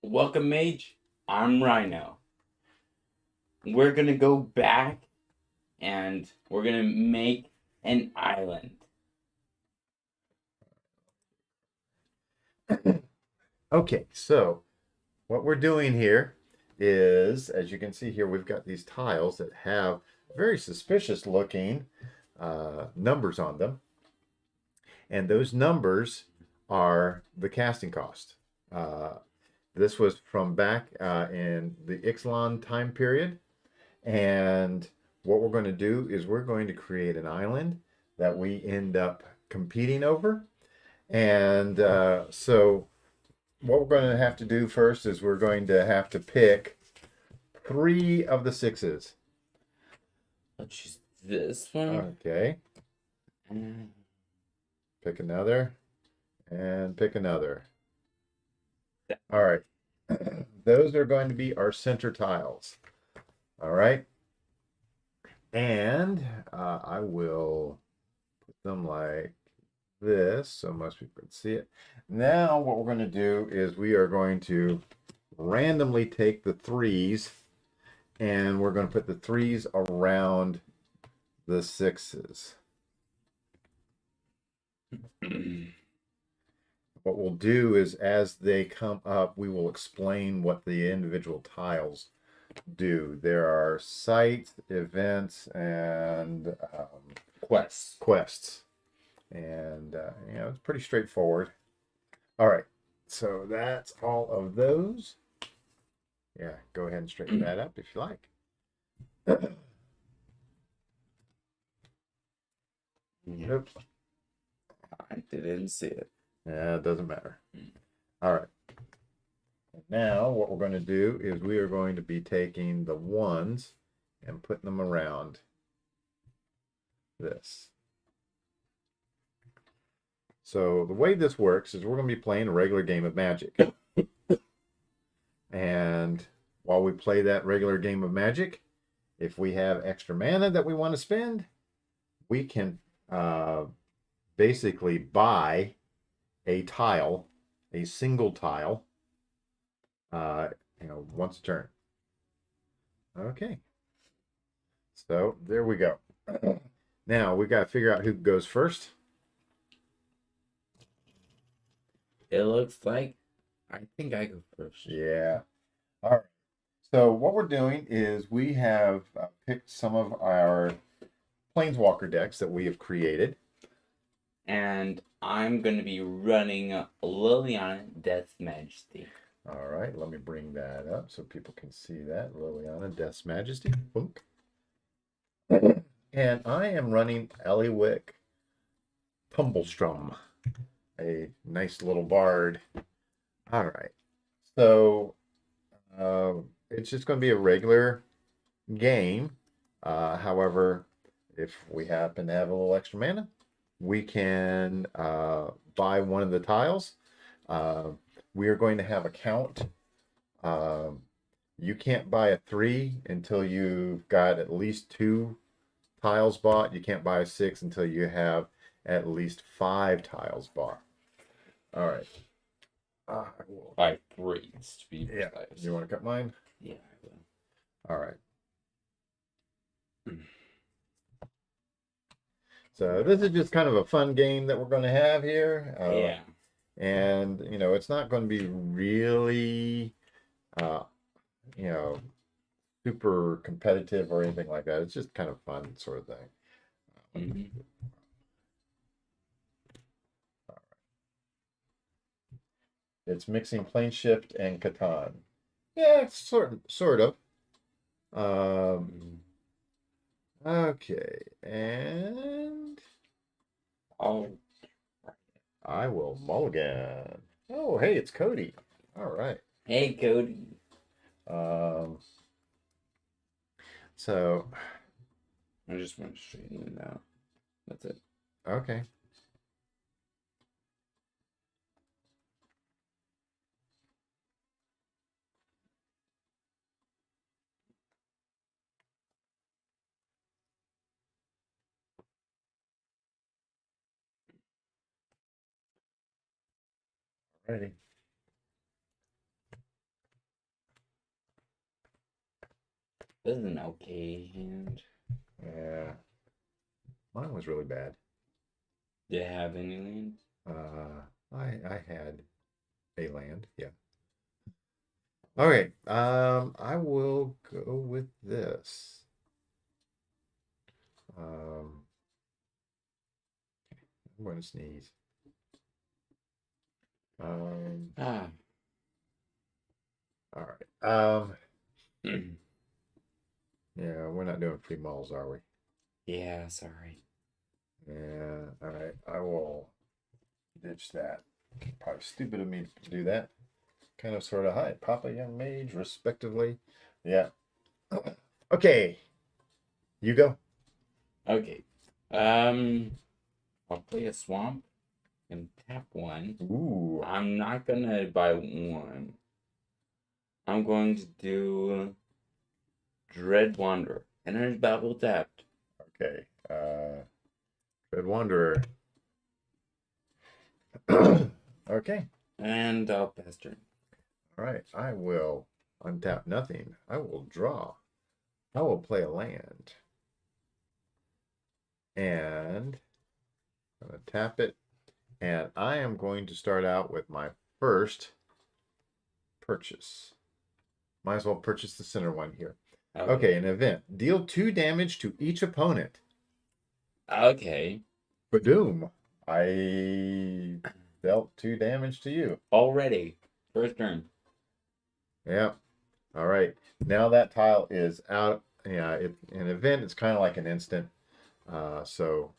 Welcome, Mage. I'm Rhino. We're gonna go back and we're gonna make an island. Okay, so what we're doing here is, as you can see here, we've got these tiles that have very suspicious looking numbers on them. And those numbers are the casting cost. Uh, this was from back in the Ixalan time period. And what we're going to do is we're going to create an island that we end up competing over. And so what we're going to have to do first is we're going to have to pick 3 of the 6s. Let's choose this one. Okay, Mm, pick another and pick another. All right, those are going to be our center tiles. All right, and I will put them like this so most people can see it. Now what we're going to do is we are going to randomly take the 3s and we're going to put the 3s around the 6s. What we'll do is as they come up, we will explain what the individual tiles do. There are sites, events, and quests. And, it's pretty straightforward. All right, so that's all of those. Yeah, go ahead and straighten that up if you like. Oops. I didn't see it. Yeah, it doesn't matter. All right. Now what we're going to do is we are going to be taking the 1s and putting them around this. So the way this works is we're going to be playing a regular game of Magic. And while we play that regular game of Magic, if we have extra mana that we want to spend, we can basically buy a tile, a single tile, once a turn. Okay. So there we go. Now we got to figure out who goes first. It looks like I think I go first. Yeah. All right. So what we're doing is we have picked some of our Planeswalker decks that we have created. And I'm gonna be running Liliana Death's Majesty. All right, let me bring that up so people can see that. Liliana Death's Majesty. Book. And I am running Eliwick Tumblestrum, a nice little bard. All right. So it's just going to be a regular game. However, if we happen to have a little extra mana, we can buy one of the tiles. We are going to have a count. You can't buy a 3 until you've got at least 2 tiles bought. You can't buy a 6 until you have at least 5 tiles bought. All right. By 3s to be Yeah. precise. You want to cut mine? Yeah, I will. All right. So this is just kind of a fun game that we're going to have here. Yeah. And, it's not going to be really, super competitive or anything like that. It's just kind of fun sort of thing. Mm-hmm. It's mixing Plane Shift and Catan. Yeah, sort of. Okay, and Oh, I will mulligan. Oh, hey, it's Cody. All right. hey, Cody. Um, so, I just want to straighten it out. That's it. okay. Ready. This is an okay hand. Yeah. Mine was really bad. Do you have any lands? I had a land, yeah. Okay, I will go with this. I'm going to sneeze. Ah. All right. Yeah, we're not doing free malls, are we? Yeah, sorry. Yeah, all right. I will ditch that. Probably stupid of me to do that. Kind of, sort of. Hi, Papa, Young Mage, respectively. Yeah. Okay. You go. Okay. I'll play a swamp and tap one. Ooh. I'm not gonna buy one. I'm going to do Dread Wanderer. Enters battle tapped. Okay. Red Wanderer. Okay. And I'll pass turn. All right. I will untap nothing. I will draw. I will play a land. And I'm going to tap it. And I am going to start out with my first purchase. Might as well purchase the center one here. Okay, an event. Deal 2 damage to each opponent. Okay. Badoom. I dealt 2 damage to you. Already. First turn. Yeah. All right. Now that tile is out. Yeah, an event is kind of like an instant. So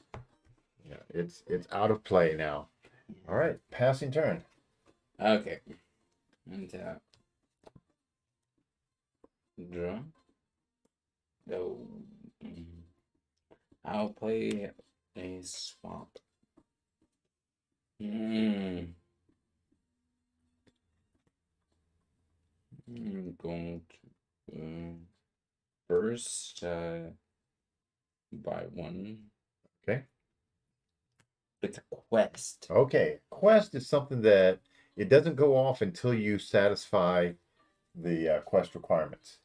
yeah, it's out of play now. All right, passing turn. Okay. Untap. Draw. Oh. I'll play a swamp. I'm going to first buy one. Okay. It's a quest. Okay. Quest is something that it doesn't go off until you satisfy the quest requirements.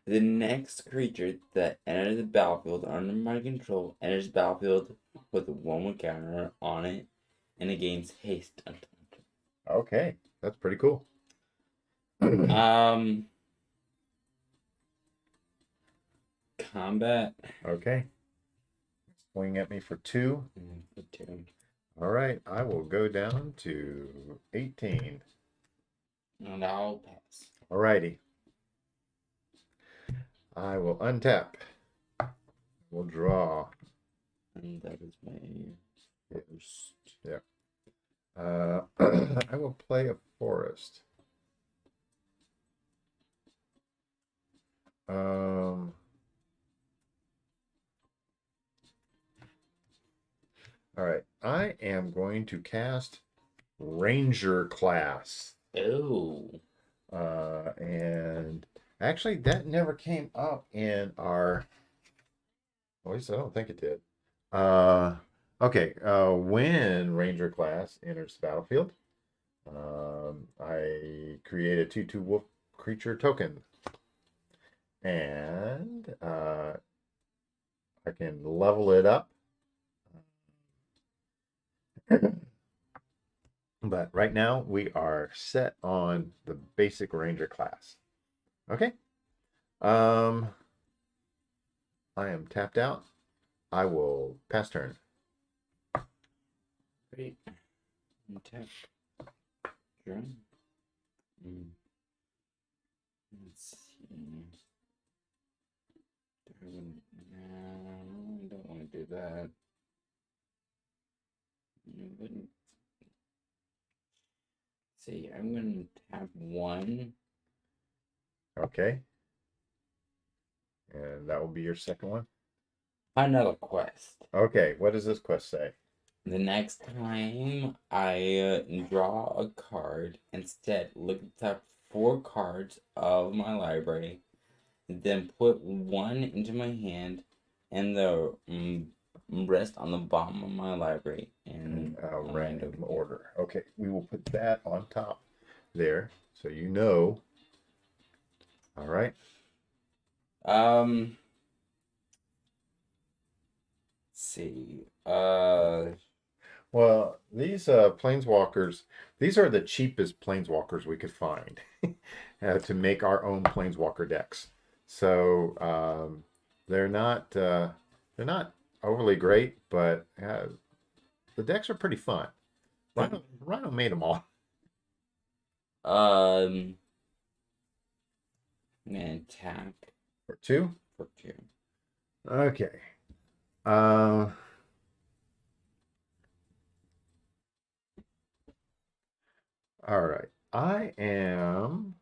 The next creature that enters the battlefield under my control enters the battlefield with a 1/1 counter on it, and it gains haste. Okay, that's pretty cool. Combat. Okay. Swing at me for 2. For 2. All right, I will go down to 18. And I'll pass. All righty. I will untap. We'll draw. And that is my first. Yeah. I will play a forest. All right. I am going to cast Ranger class. Oh. And actually, that never came up in our. At least I don't think it did. Okay. When Ranger class enters the battlefield, I create a 2/2 wolf creature token, and I can level it up. But right now we are set on the basic Ranger class. Okay. I am tapped out. I will pass turn. Great. Tap. Draw. Let's see. No, I don't want to do that. See, I'm going to tap 1. Okay. And that will be your second one. Another quest. Okay, what does this quest say? The next time I draw a card, instead look at the top 4 cards of my library, then put 1 into my hand and the rest on the bottom of my library in random order. Okay, we will put that on top there so you know. All right. Um, let's see. Well, these planeswalkers, these are the cheapest planeswalkers we could find to make our own planeswalker decks. So they're not overly great, but the decks are pretty fun. Rhino made them all. I'm gonna attack For two. for 2. Okay. Uh, all right. I am.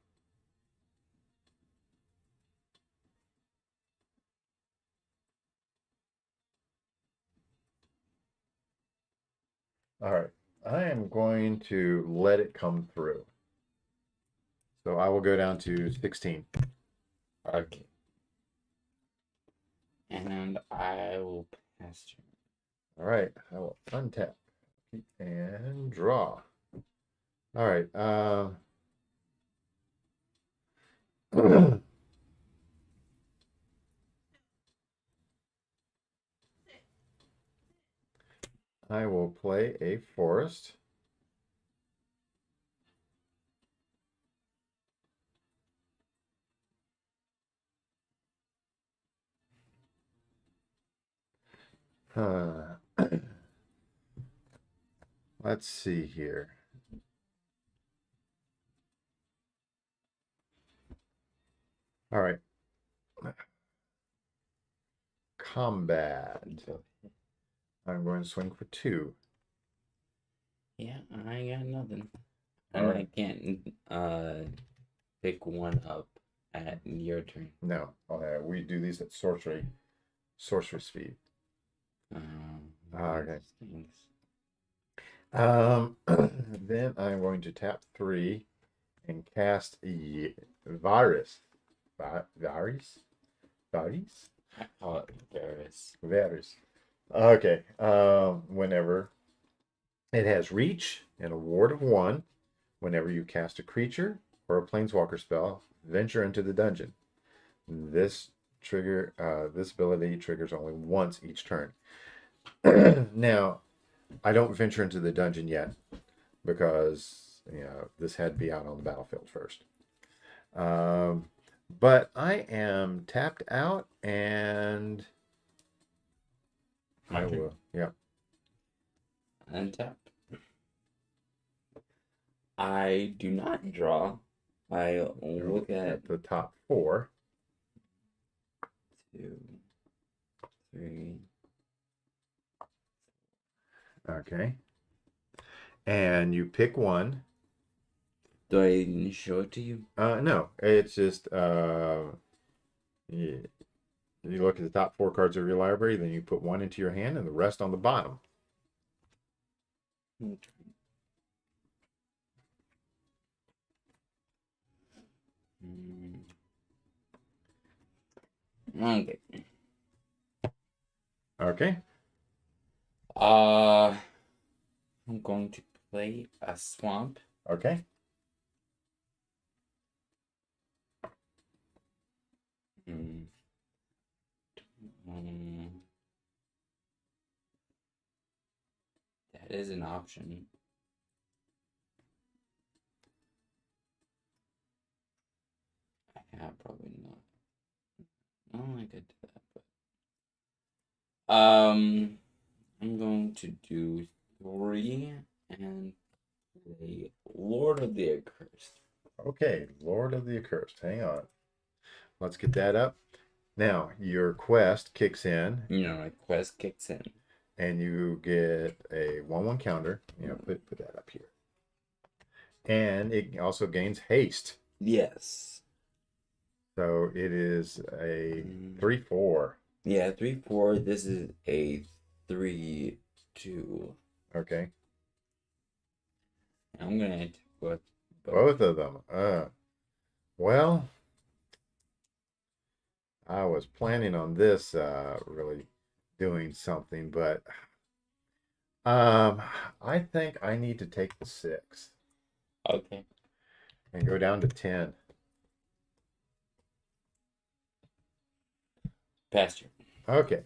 All right. I am going to let it come through. So I will go down to 16. Okay. And I will pass turn. All right. I will untap and draw. All right. I will play a forest. Let's see here. All right. Combat. I'm going to swing for 2. Yeah, I ain't got nothing. All And I right. can't pick one up at your turn. No. We do these at sorcery speed. Okay. Stinks. Then I'm going to tap 3 and cast Virus. Virus? Virus? I call it Varus. Virus. Okay. Whenever it has reach and a ward of 1, whenever you cast a creature or a planeswalker spell, venture into the dungeon. This ability triggers only once each turn. Now, I don't venture into the dungeon yet because this had to be out on the battlefield first. But I am tapped out and I will. Yeah. Untap. I do not draw. I look at the top 4. 2, 3. Okay. And you pick one. Do I show it to you? No, it's just you look at the top 4 cards of your library, then you put one into your hand and the rest on the bottom. Okay. Okay. Okay. I'm going to play a swamp. Okay. That is an option. Yeah, probably not. Oh, I could do that, but I'm going to do 3 and play Lord of the Accursed. Okay, Lord of the Accursed. Hang on. Let's get that up. Now, your quest kicks in. My quest kicks in. And you get a 1/1 counter. Put that up here. And it also gains haste. Yes. So it is a 3/4. Yeah, 3/4. This is a 3/2. Okay. I'm gonna hit both of them. Well, I was planning on this really doing something, but I think I need to take the 6. Okay. And go down to 10. Pasture. Okay.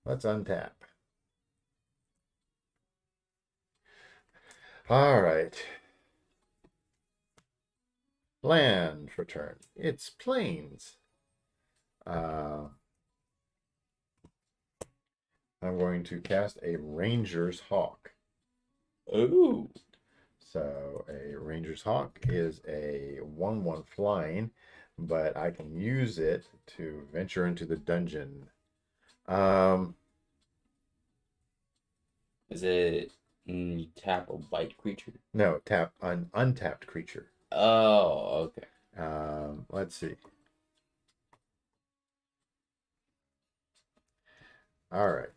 Let's untap. All right. Land for turn. It's plains. I'm going to cast a Ranger's Hawk. Ooh. So a Ranger's Hawk is a 1/1 flying, but I can use it to venture into the dungeon. Is it you tap a white creature? No, tap an untapped creature. Oh, okay. Let's see. All right.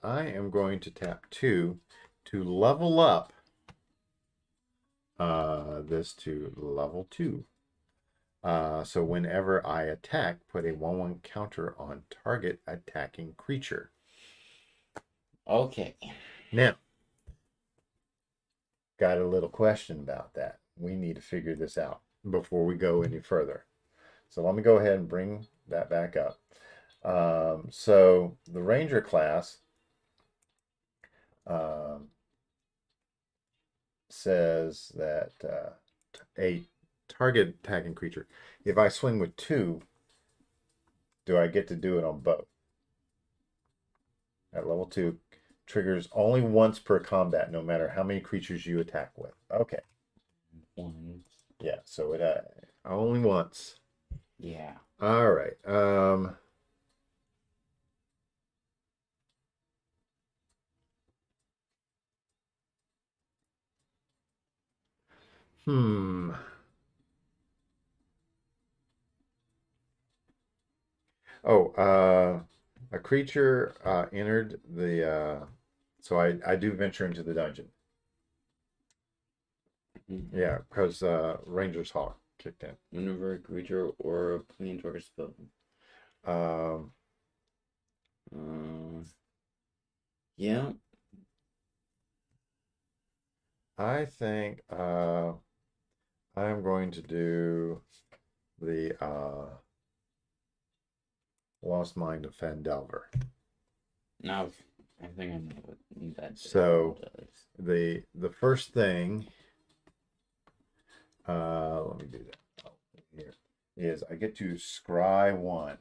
I am going to tap 2 to level up this to level 2. So whenever I attack, put a 1/1 counter on target attacking creature. Okay. Now, got a little question about that. We need to figure this out before we go any further. So let me go ahead and bring that back up. So the Ranger class says that a target attacking creature, if I swing with 2, do I get to do it on both? At level 2, triggers only once per combat, no matter how many creatures you attack with. Okay. One. Yeah, so it only once. Yeah. All right. Hmm. Oh, a creature entered the so I do venture into the dungeon. Yeah, because Ranger's Hawk kicked in. Whenever a creature or a planeswalker spell. Um, Yeah. I think I'm going to do the Lost Mind of Fandelver. Now I think I know what that So does. the first thing, let me do that. Oh, here is I get to scry 1.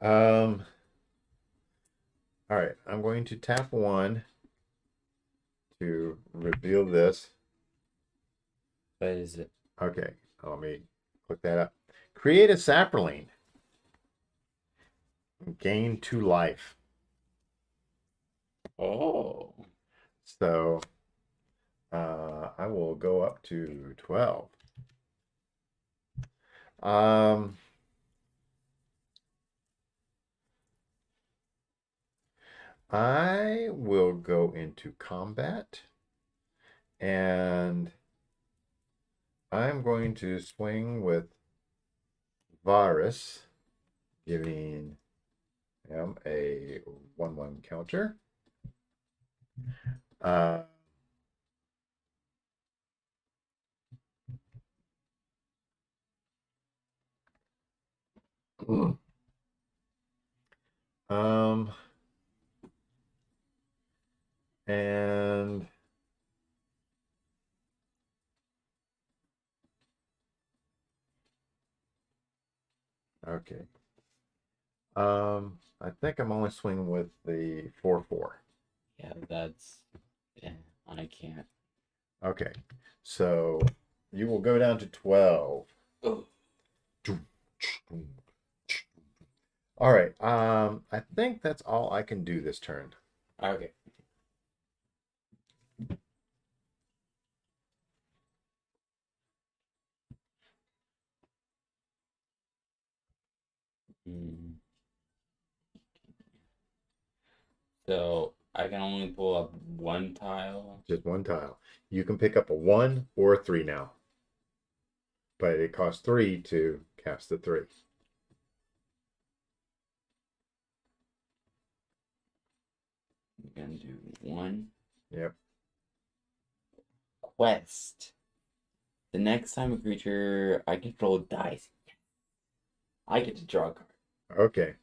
Um, all right, I'm going to tap 1 to reveal this. What is it? Okay, let me look that up. Create a sapling. Gain 2 life. Oh. So I will go up to 12. I will go into combat and I'm going to swing with Varus, giving him a 1/1 counter. Um, and okay. I think I'm only swinging with the 4/4. Yeah, that's. Yeah, I can't. Okay, so you will go down to 12. Oh. All right. I think that's all I can do this turn. Okay. So I can only pull up one tile. Just 1 tile. You can pick up a 1 or a 3 now, but it costs 3 to cast the 3. gonna do one. Yep. Quest. The next time a creature I control dies, I get to draw a card. Okay.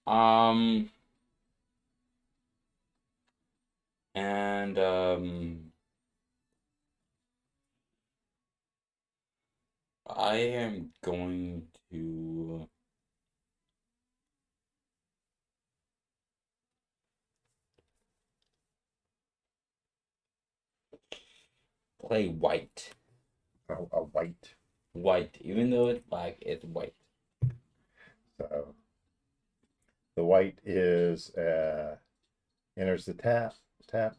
And I am going to play white. A white. White, even though it's black, it's white. So the white is enters the tap.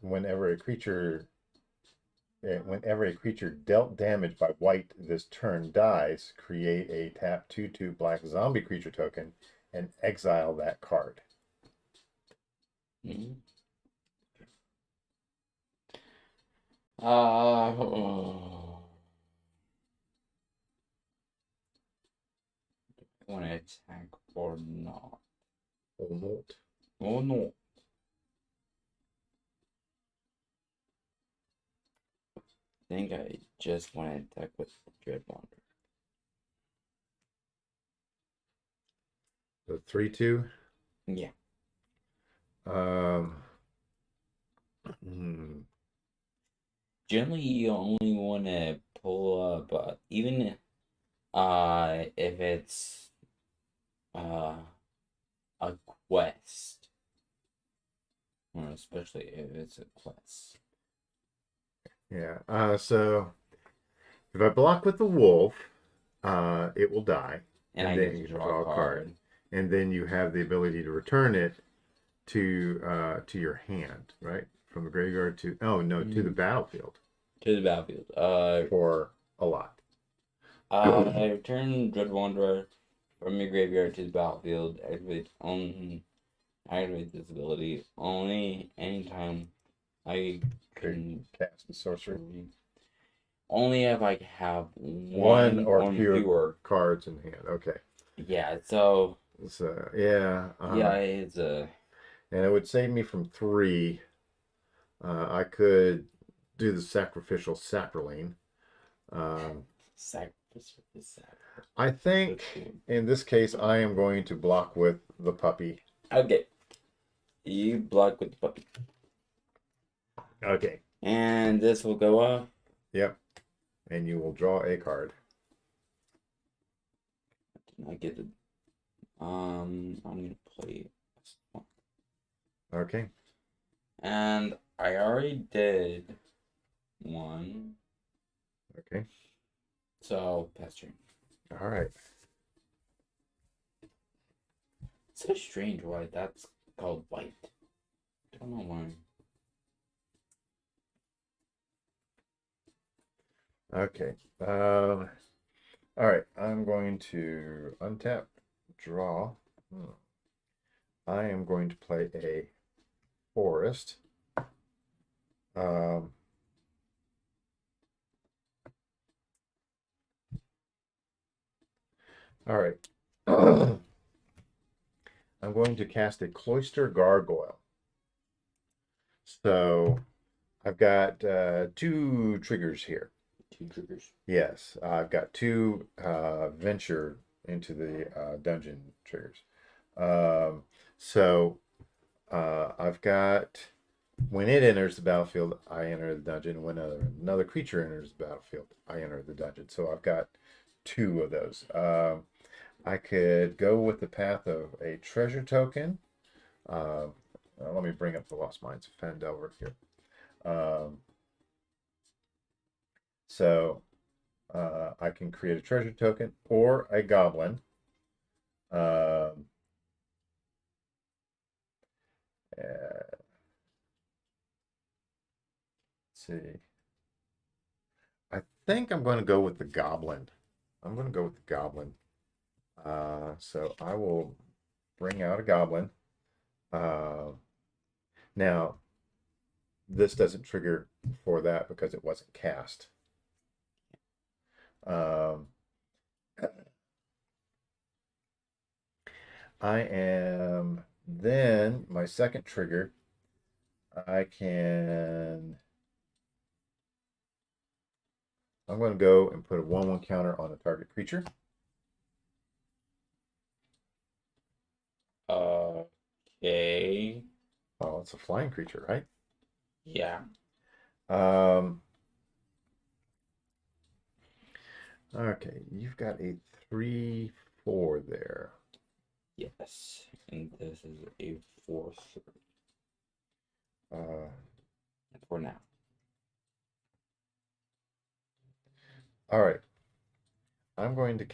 Whenever a creature dealt damage by white this turn dies, create a tap 2/2 black zombie creature token and exile that card. Mm-hmm. Want to attack or not? Or not. Oh no. I think I just want to attack with Dreadwander. The 3/2. Yeah. Generally, you only want to pull up, even if it's a quest. Or especially if it's a quest. Yeah. So if I block with the wolf, it will die. And I then get you to can draw a card. And then you have the ability to return it to your hand, right? From the graveyard to to the battlefield. To the battlefield. For a lot. I return Dread Wanderer from your graveyard to the battlefield. Activate this ability only anytime I can cast a sorcery. Only if I have one or fewer cards in hand. Okay. Yeah, so yeah. It's and it would save me from 3. I could do the sacrificial saproling. I think in this case I am going to block with the puppy. Okay. You block with the puppy. Okay. And this will go off. Yep. And you will draw a card. I get it. I'm gonna play this one. Okay. And I already did one. Okay. So pass turn. All right. It's so strange why that's called white. Don't know why. Okay. All right. I'm going to untap, draw. I am going to play a forest. All right. I'm going to cast a Cloister Gargoyle. So I've got 2 triggers here. 2 triggers? Yes. I've got 2 venture into the dungeon triggers. So I've got, when it enters the battlefield, I enter the dungeon. When another creature enters the battlefield, I enter the dungeon. So I've got 2 of those. I could go with the path of a treasure token. Let me bring up the Lost Mines of Phandelver here. So I can create a treasure token or a goblin. Let's see. I think I'm going to go with the goblin. So I will bring out a goblin. Now, this doesn't trigger for that because it wasn't cast. I am Then my second trigger, I'm going to go and put a 1/1 counter on a target creature. Okay. Oh, it's a flying creature, right? Yeah. Okay, you've got a 3/4 there. Yes. And this is a 4/3 Uh, for now. all right. I'm going to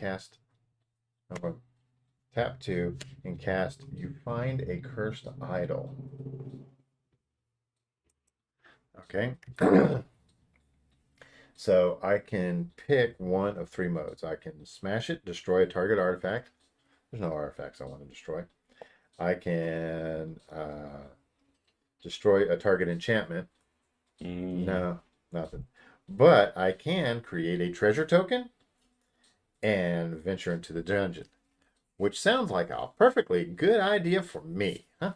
tap 2 and cast You Find a Cursed Idol. Okay. So I can pick one of 3 modes. I can smash it, destroy a target artifact. There's no artifacts I want to destroy. I can destroy a target enchantment. No, nothing. But I can create a treasure token and venture into the dungeon, which sounds like a perfectly good idea for me, huh?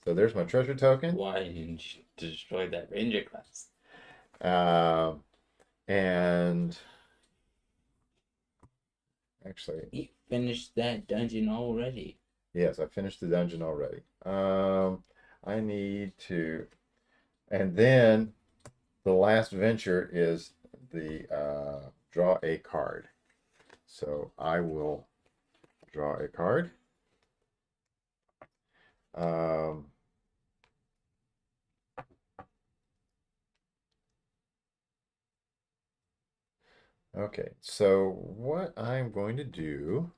So there's my treasure token. Why didn't you destroy that ranger class? And actually, You finished that dungeon already. yes, I finished the dungeon already. I need to, and then the last venture is the draw a card. So I will draw a card. Um, okay, so what I'm going to do,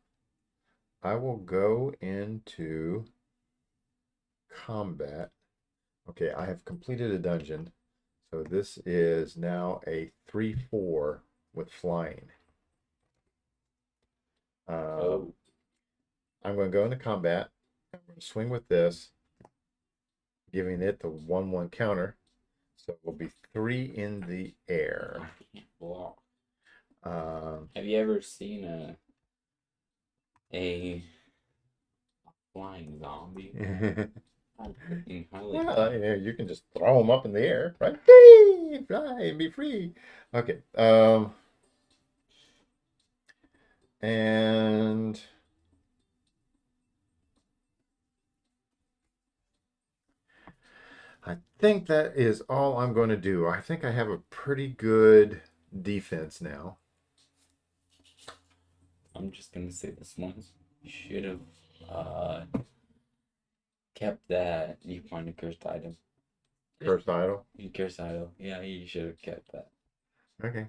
I will go into combat. Okay, I have completed a dungeon. So this is now a 3/4 with flying. Oh. I'm going to go into combat. I'm going to swing with this, giving it the 1/1 counter. So it will be 3 in the air. I can't block. Um, Have you ever seen a flying zombie? well, yeah, you can just throw them up in the air, right? Whee! Fly and be free. Okay. And I think that is all I'm going to do. I think I have a pretty good defense now. I'm just gonna say this once. You should have kept that. You find a cursed item. Cursed idol. Cursed idol. Yeah, you should have kept that. Okay.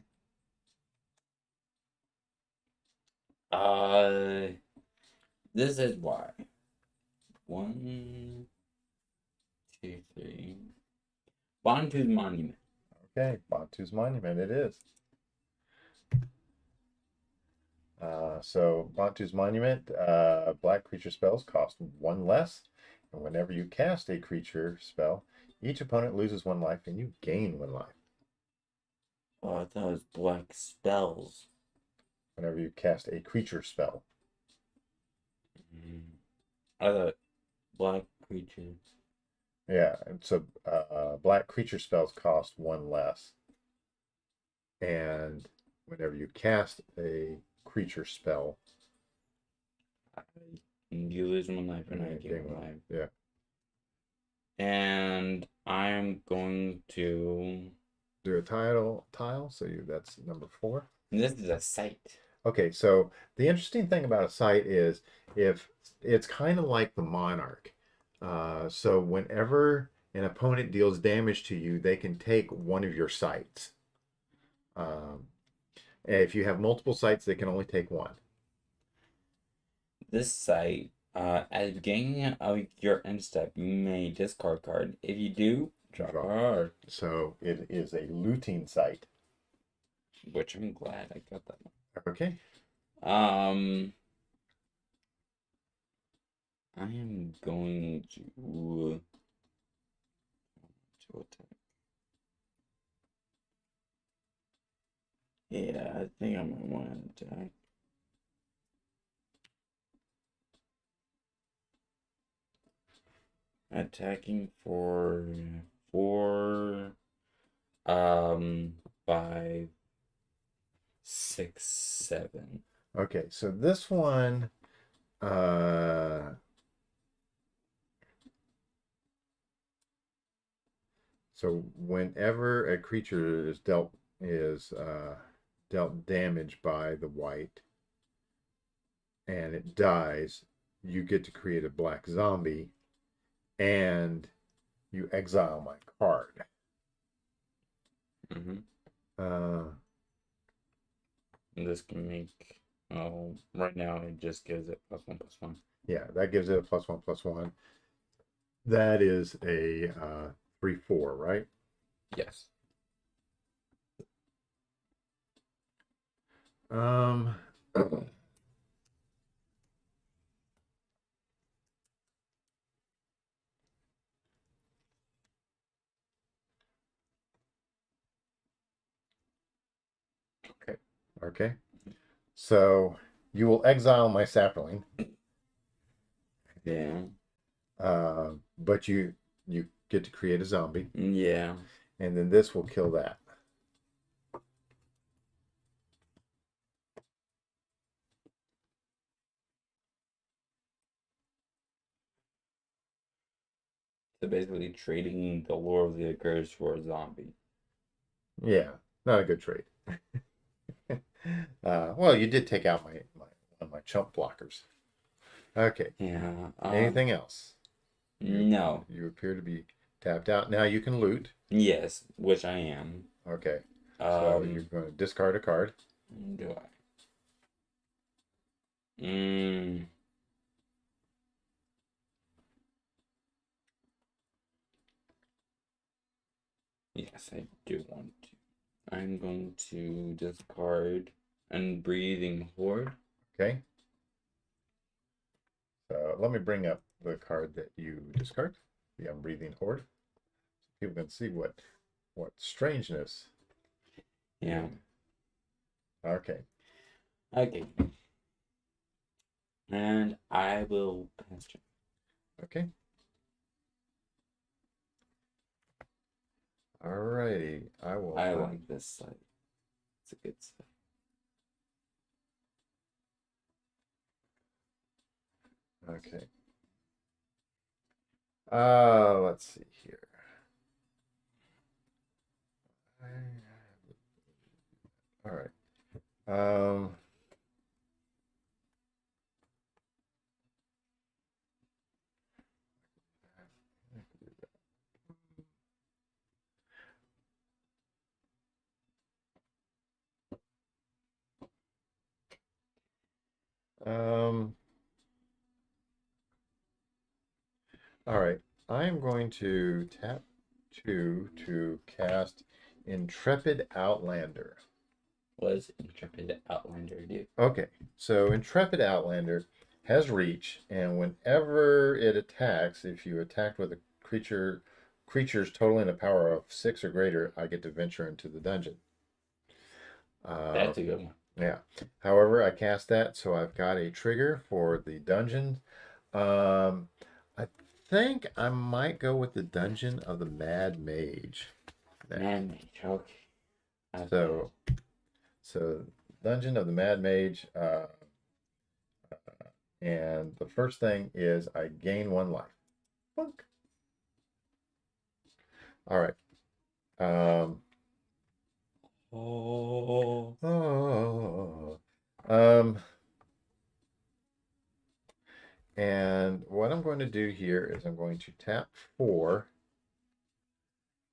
This is why. 1, 2, 3. Bantu's Monument. Okay. Bantu's Monument it is. So Bantu's Monument, black creature spells cost 1 less. And whenever you cast a creature spell, each opponent loses 1 life and you gain 1 life. Oh, I thought it was black spells. Whenever you cast a creature spell. I thought black creatures. Yeah, and so black creature spells cost 1 less. And whenever you cast a creature spell, You lose 1 life and I gain 1 life. Yeah. And I'm going to do a tile. So that's number 4. This is a site. Okay, so the interesting thing about a site is if it's kind of like the monarch. So whenever an opponent deals damage to you, they can take one of your sites. If you have multiple sites, they can only take 1. This site, at the beginning of your end step, you may discard card. If you do, draw a card. So it is a looting site. Which I'm glad I got that one. Okay. I am going to attack. Yeah, I think I'm gonna want to attack. Attacking for 4, 5, 6, 7. Okay, so this one, so whenever a creature is dealt damage by the white and it dies, you get to create a black zombie and you exile my card. Mm-hmm. Uh, And this can make, right now it just gives it +1/+1. yeah, that gives it a +1/+1. That is a 3/4, right? Yes. Um, Okay. okay. So you will exile my sapling, Yeah. but you get to create a zombie, Yeah. and then this will kill that. So basically trading the Lure of the Accursed for a zombie. Yeah, not a good trade. Well, you did take out one of my chump blockers. Okay. Yeah. Anything else? No. You appear to be tapped out. Now you can loot. Yes, which I am. Okay. So you're going to discard a card. Do I? Mm. Yes, I do want to. I'm going to discard Unbreathing Horde. Okay. So let me bring up the card that you discard, the Unbreathing Horde. So people can see what strangeness. Yeah. Okay. Okay. And I will pass turn. Okay. Alrighty. I will. I like this site. It's a good site. Okay. Let's see here. All right. Um, all right. I am going to tap 2 to cast Intrepid Outlander. What does Intrepid Outlander do? Okay, so Intrepid Outlander has reach, and whenever it attacks, if you attack with a creatures totaling a power of 6 or greater, I get to venture into the dungeon. That's a good one. Yeah. However, I cast that, so I've got a trigger for the dungeon. I think I might go with the Dungeon of the Mad Mage. Mad Mage, okay. So Dungeon of the Mad Mage, and the first thing is I gain 1 life. Bunk. All right. Oh. And what I'm going to do here is I'm going to tap 4,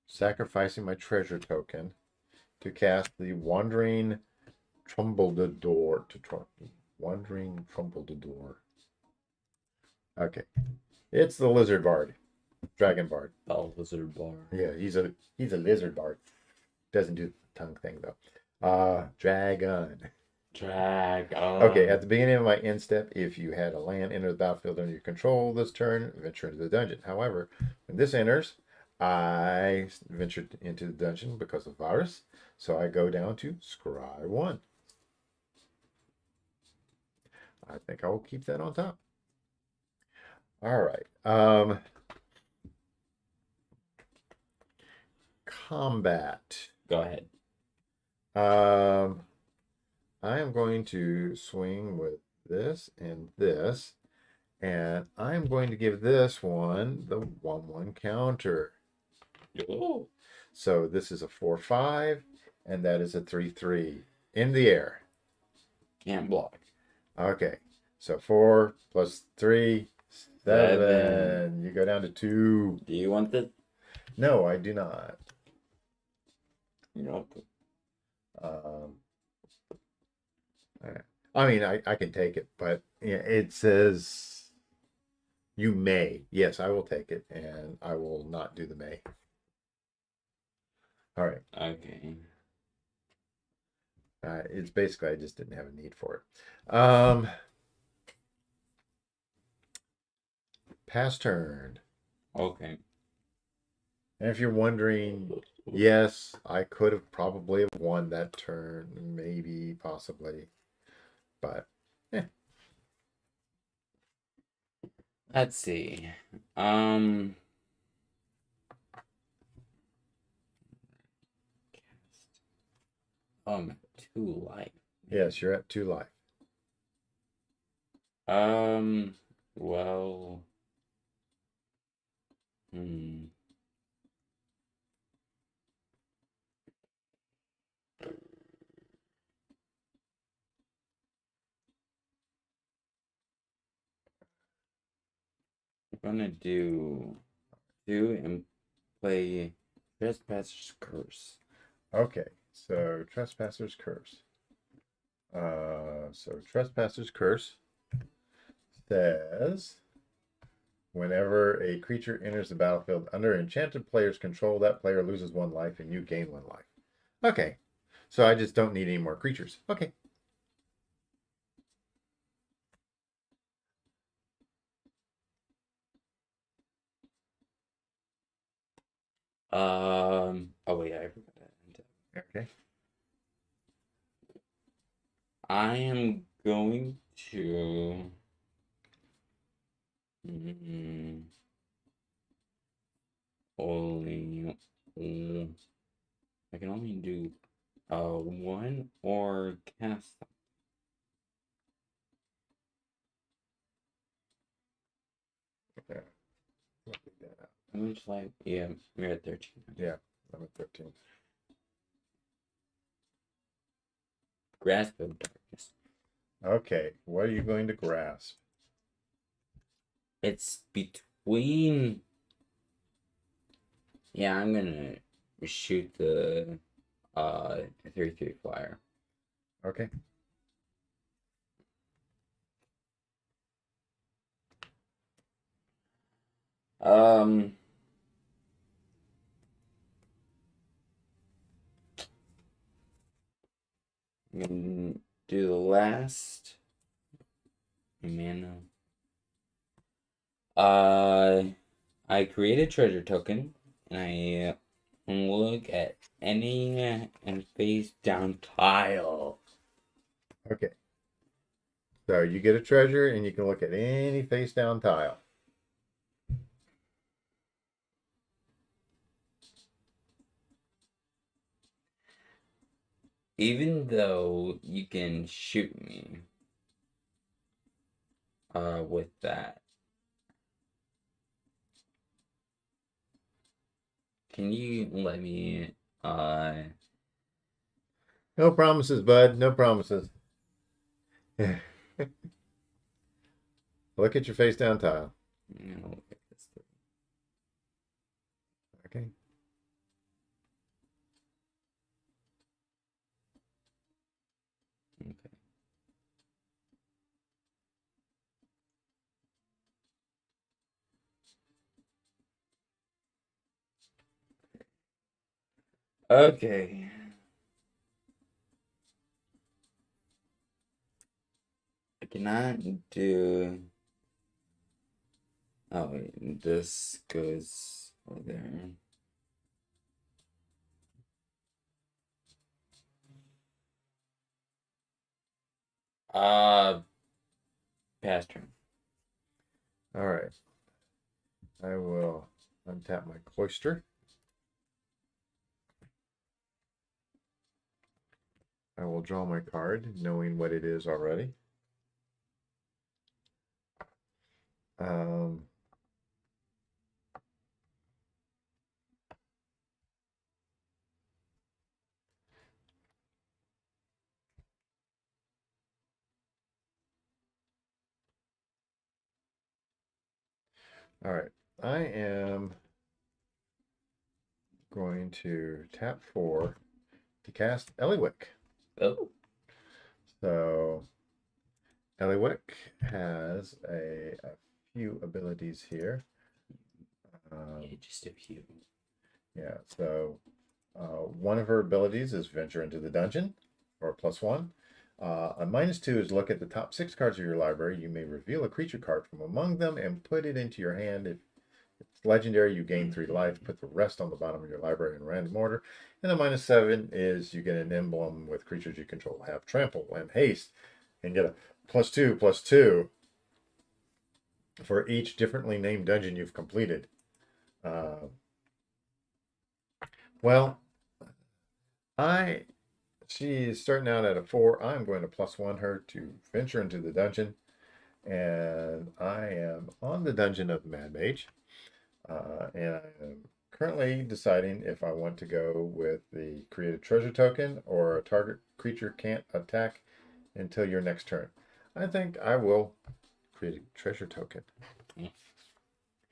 sacrificing my treasure token to cast the Wandering Trumbledore Wandering Trumbledore. Okay. It's the Lizard Bard. Dragon Bard. Oh, Lizard Bard. Yeah, he's a lizard bard. Doesn't do the tongue thing though. Dragon. Okay, at the beginning of my end step, if you had a land enter the battlefield under your control this turn, venture into the dungeon. However, when this enters, I ventured into the dungeon because of virus, so I go down to scry 1. I think I will keep that on top. All right. combat. Go ahead. I am going to swing with this and this, and I'm going to give this one the 1/1 counter. Oh, So this is a 4/5, and that is a 3/3 in the air. can't block. Okay, so 4 plus 3, 7. You go down to 2. Do you want this? No, I do not. You don't. Um, I mean, I can take it, but yeah, it says you may. Yes, I will take it, and I will not do the may. All right. Okay. It's basically I just didn't have a need for it. Pass turn. Okay. And if you're wondering, yes, I could have probably have won that turn, maybe, possibly, but Let's see. I'm at 2 life. yes, you're at 2 life. Well, hmm. I'm gonna do 2 and play Trespasser's Curse. Okay, so Trespasser's Curse. So Trespasser's Curse says whenever a creature enters the battlefield under enchanted player's control, that player loses 1 life and you gain 1 life. Okay, so I just don't need any more creatures. Okay. Oh wait, I forgot that. Okay. I am going to. Only. I can only do 1 or cast. Yeah. How much life? Yeah, we're at 13. Yeah, I'm at 13. Grasp of Darkness. Okay, what are you going to grasp? It's between. Yeah, I'm gonna shoot the 3/3 flyer. Okay. Um. I'm gonna do the last mana. I create a treasure token, and I look at any and face down tile. Okay. So you get a treasure and you can look at any face down tile. Even though you can shoot me with that. Can you let me No promises, bud. No promises. Look at your face down tile. look at this thing. Okay. Okay. Okay. I cannot do. Oh wait, this goes over there. Pass turn. All right. I will untap my cloister. I will draw my card, knowing what it is already. Um, all right, I am going to tap 4 to cast Eliwick. Oh. So Eliwick has a few abilities here. Yeah, just a few. Yeah, so one of her abilities is Venture into the Dungeon, or +1. A -2 is look at the top 6 cards of your library. You may reveal a creature card from among them and put it into your hand. If it's legendary, you gain 3 life. Put the rest on the bottom of your library in random order. And a -7 is you get an emblem with creatures you control have trample and haste, and get a +2/+2 for each differently named dungeon you've completed. Well, she's starting out at a 4. I'm going to +1 her to venture into the dungeon. And I am on the dungeon of the Mad Mage. And I am currently deciding if I want to go with the create a treasure token or a target creature can't attack until your next turn. I think I will create a treasure token.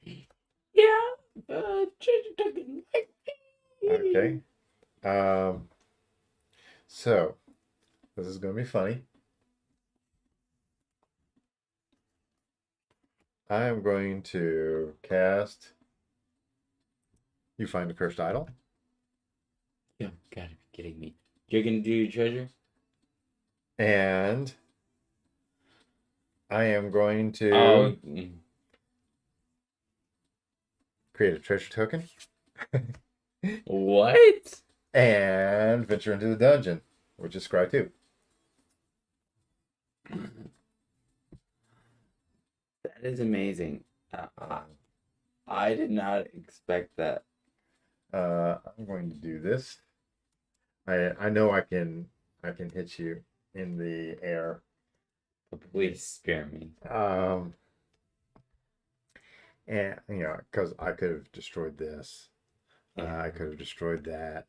Yeah, treasure token. Okay. So this is going to be funny. I am going to cast You Find a Cursed Idol. You gotta be kidding me. You're gonna do your treasure? And I am going to Oh, create a treasure token what? and venture into the dungeon, which is Scry 2. That is amazing. I did not expect that. I'm going to do this. I know I can hit you in the air. Please spare me. And because I could have destroyed this. Yeah. I could have destroyed that.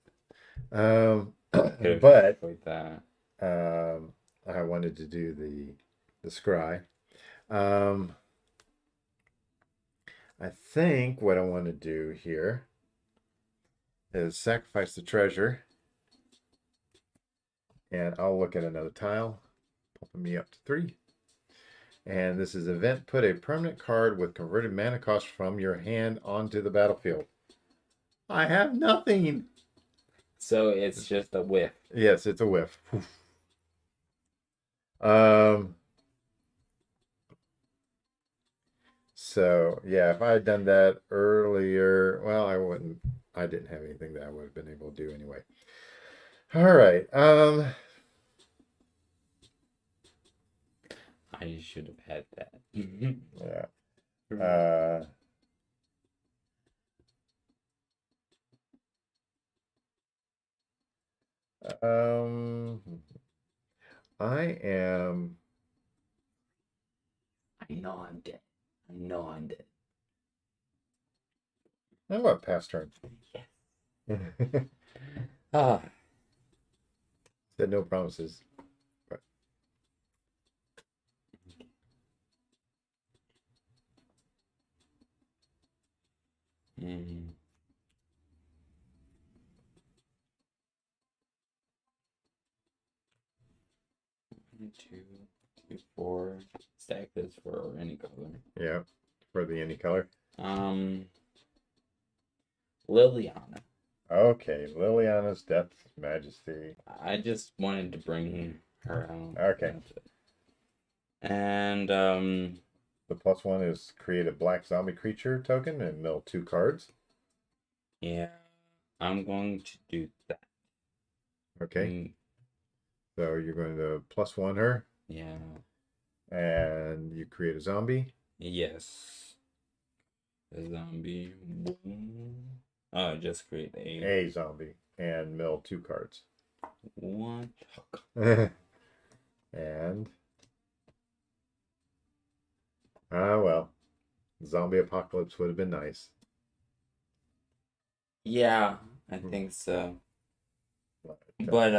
Could've But destroyed that. I wanted to do the scry. I think what I want to do here is sacrifice the treasure, and I'll look at another tile, pumping me up to 3. And this is event, put a permanent card with converted mana cost from your hand onto the battlefield. I have nothing. So it's just a whiff. Yes, it's a whiff. So yeah, if I had done that earlier, well, I didn't have anything that I would have been able to do anyway. All right. I should have had that. Yeah. I am. I know I'm dead. I know I'm dead. I'm going to pass turn. Yes. Ah. Said no promises. But... Mm. 1, 2, 2, 4. Stack this for any color. Yeah, for the any color. Liliana. Okay, Liliana's Death Majesty. I just wanted to bring her out. Okay. And the +1 is create a black zombie creature token and mill 2 cards. Yeah, I'm going to do that. Okay. So you're going to +1 her. Yeah. And you create a zombie. Yes. A zombie. Boom. Oh, just create a zombie and mill 2 cards. What? And well, zombie apocalypse would have been nice. Yeah, I think so. But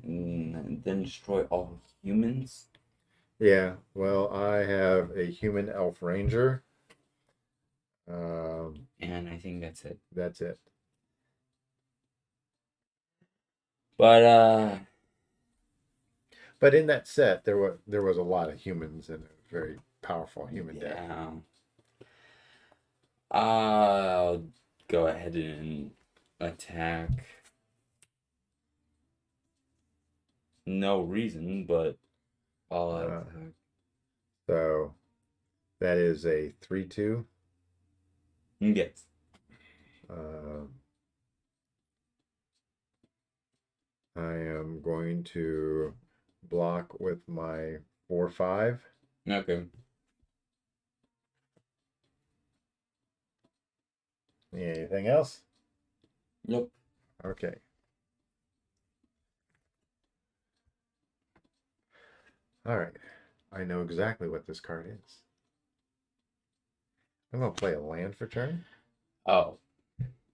then destroy all humans. Yeah, well, I have a human elf ranger. And I think that's it. That's it. But But in that set, there was a lot of humans and a very powerful human deck. yeah. I'll go ahead and attack. No reason, but I'll attack. So that is a 3/2. Yes. I am going to block with my 4/5. Okay. Anything else? Nope. Okay. All right. I know exactly what this card is. I'm going to play a land for turn. Oh.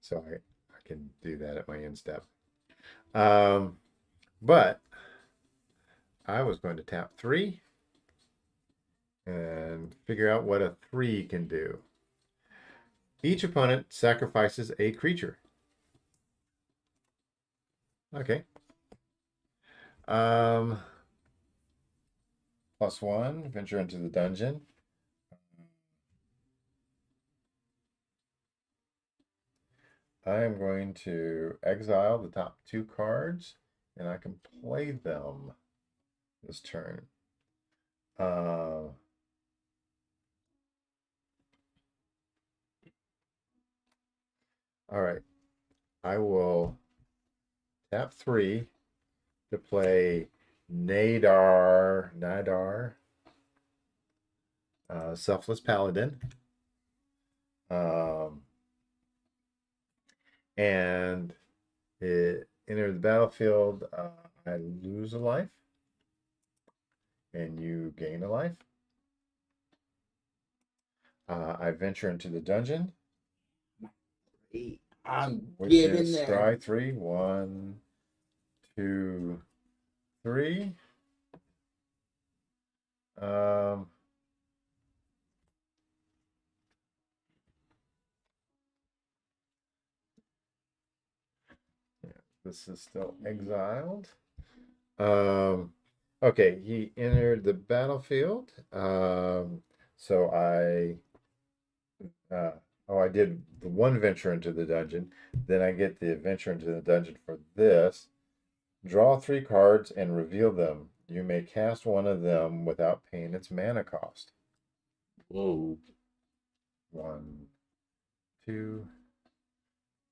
So I can do that at my end step. But I was going to tap 3 and figure out what a 3 can do. Each opponent sacrifices a creature. Okay. +1, venture into the dungeon. I am going to exile the top 2 cards, and I can play them this turn. All right. I will tap 3 to play Nadar, Selfless Paladin. And it enter the battlefield. I lose a life, and you gain a life. I venture into the dungeon, I'm which getting is there. scry 3. 1, 2, 3. Yeah, this is still exiled. Okay, he entered the battlefield. So I did the one venture into the dungeon. Then I get the venture into the dungeon for this. Draw 3 cards and reveal them. You may cast one of them without paying its mana cost. Whoa. 1, 2,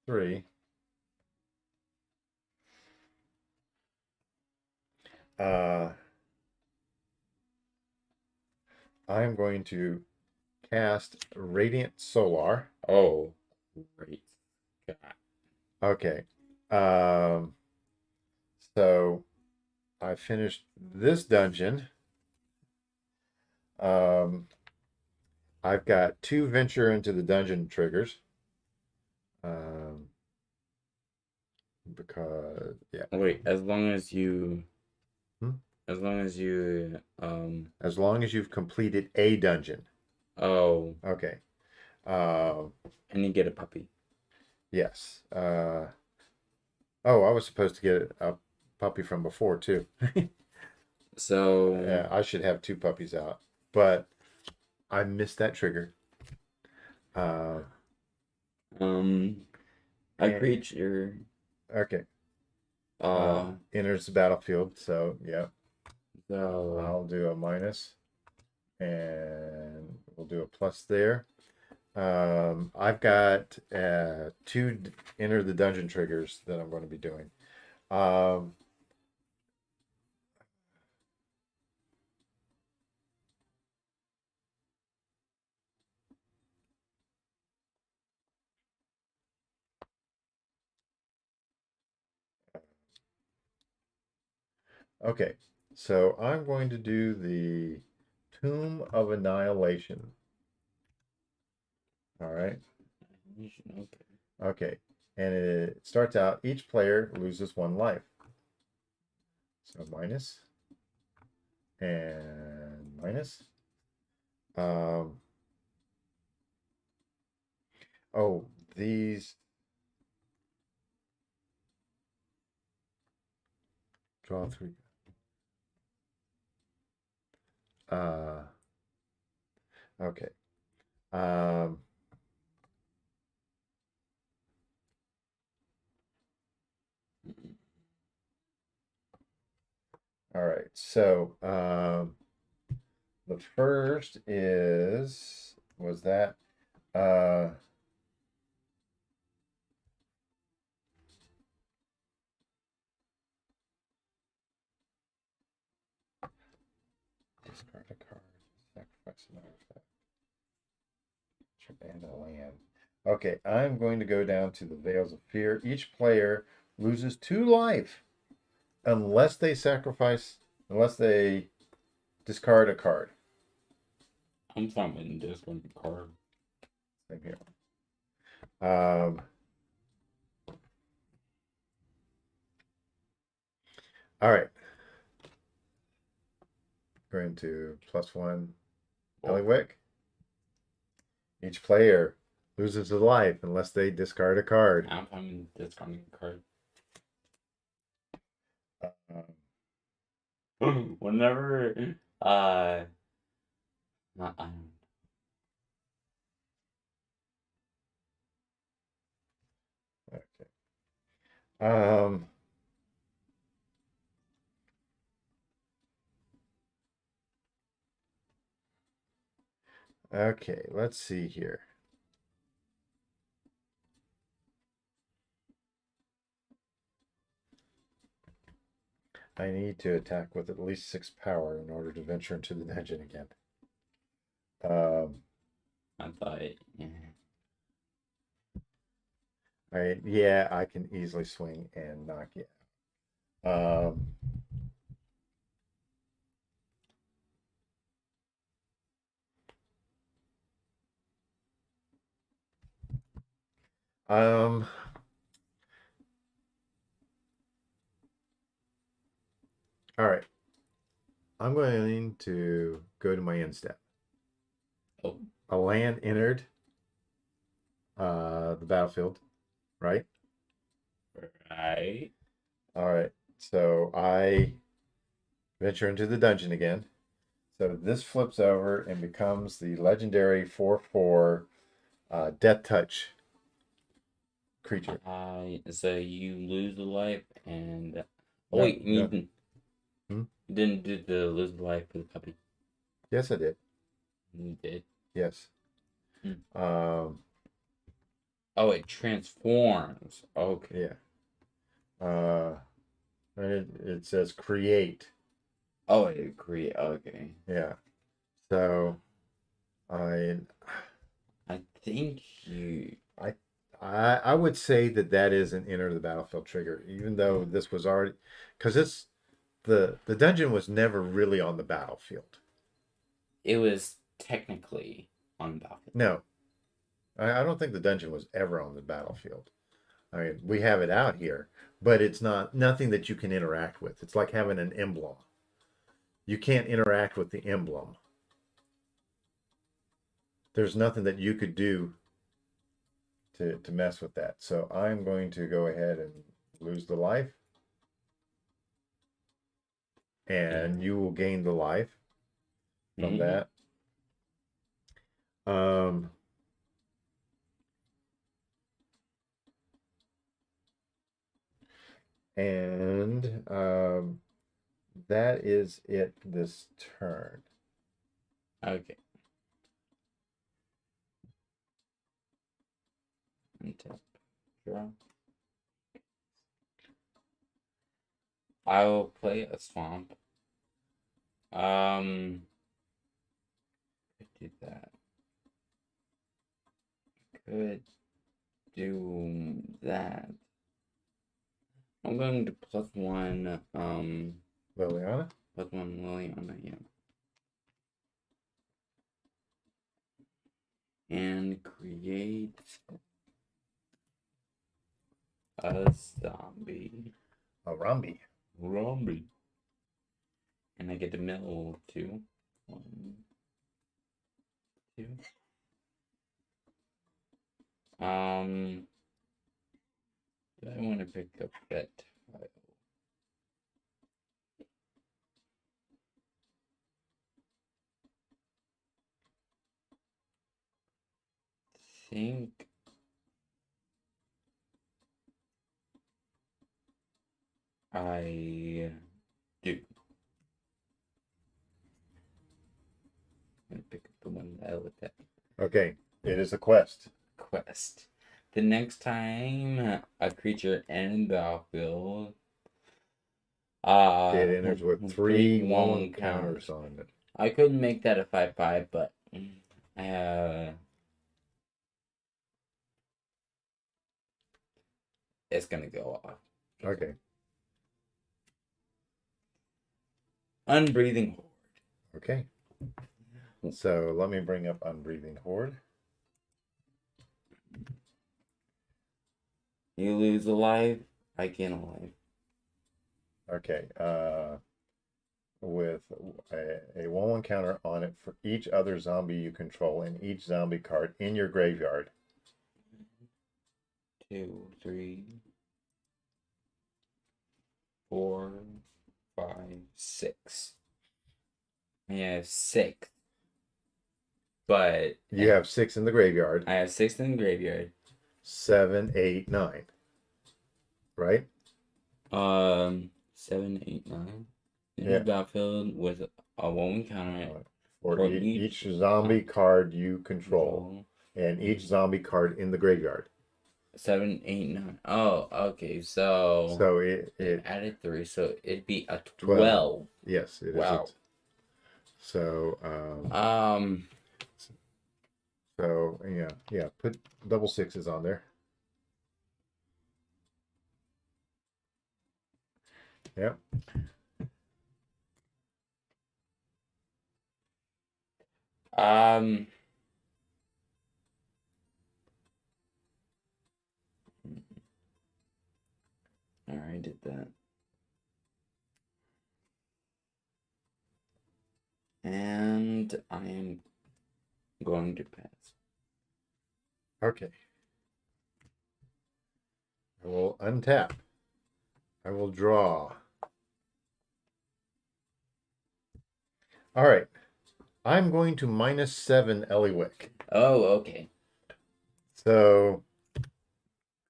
3. I'm going to cast Radiant Solar. Oh. Great. God. Okay. So I finished this dungeon. I've got 2 venture into the dungeon triggers. Because Wait, as long as you Hmm? as long as you As long as you've completed a dungeon. oh, Okay. and you get a puppy. Yes. Oh, I was supposed to get a puppy from before too. So I should have 2 puppies out, but I missed that trigger. a creature Okay. uh Enters the battlefield, so yeah. so I'll do a minus, and we'll do a plus there. I've got 2 enter the dungeon triggers that I'm going to be doing. Okay, so I'm going to do the Tomb of Annihilation. All right. Okay. Okay, and it starts out, each player loses 1 life. So minus and minus. Um, oh, these draw 3. Uh, okay. Um, all right. So the first was that discard a card, sacrifice an artifact, and a land. Okay, I'm going to go down to the Veils of Fear. Each player loses 2 life unless they discard a card. I'm fine with this one card. Same here. Um, all right. Going to +1 Eliwick. Each player loses a life unless they discard a card. I'm fine with discarding a card. Whenever not, Okay. Um, okay, let's see here. I need to attack with at least 6 power in order to venture into the dungeon again. I thought, yeah. All right, yeah, I can easily swing and knock you out. Um, all right. I'm going to go to my end step. Oh, A land entered the battlefield, right? right. All right. So I venture into the dungeon again. So this flips over and becomes the legendary 4/4 Death Touch creature. So you lose a life and oh No, wait, no. Hmm? you didn't do the lose a life for the puppy. Yes, I did. You did. Yes. Hmm. Um, Oh, it transforms. Okay. yeah. It says create. Oh, I agree. Okay. Yeah. So I I think you. I I would say that that is an enter the battlefield trigger, even though this was already because it's the dungeon was never really on the battlefield. It was technically on the battlefield. No, I don't think the dungeon was ever on the battlefield. I mean, we have it out here, but it's nothing that you can interact with. It's like having an emblem. You can't interact with the emblem. There's nothing that you could do to mess with that. So I'm going to go ahead and lose the life, and you will gain the life from Mm-hmm. that. Um, and that is it this turn. Okay. Untap. Draw. I will play a swamp. Could do that. Could do that. I'm going to +1. Well, A zombie. A Rombi. Zombie. And I get to mill 2. 1, 2. Do I want to pick up that tile? Think I do. I'm gonna pick up the one that I looked at. Okay, it is a quest. Quest. The next time a creature enters the battlefield, It enters with 3 1 counters on it. I couldn't make that a 5/5, but it's gonna go off. Okay. Unbreathing Horde. Okay. So let me bring up Unbreathing Horde. You lose a life, I gain a life. Okay. With a 1/1 counter on it for each other zombie you control and each zombie card in your graveyard. 2, 3, 4, 5, 6. I have 6. But you have 6 in the graveyard. I have 6 in the graveyard. 7, 8, 9. Right? 7, 8, 9. In the battlefield with a 1 counter. For each zombie card you control. And each zombie card in the graveyard. 7, 8, 9. Oh, okay. So it added 3, so it'd be a 12. Yes, it is. Wow. So yeah, put double 6s on there. Yep. I already did that. And I am going to pass. Okay. I will untap. I will draw. All right. I'm going to -7 Eliwick. Oh, okay. So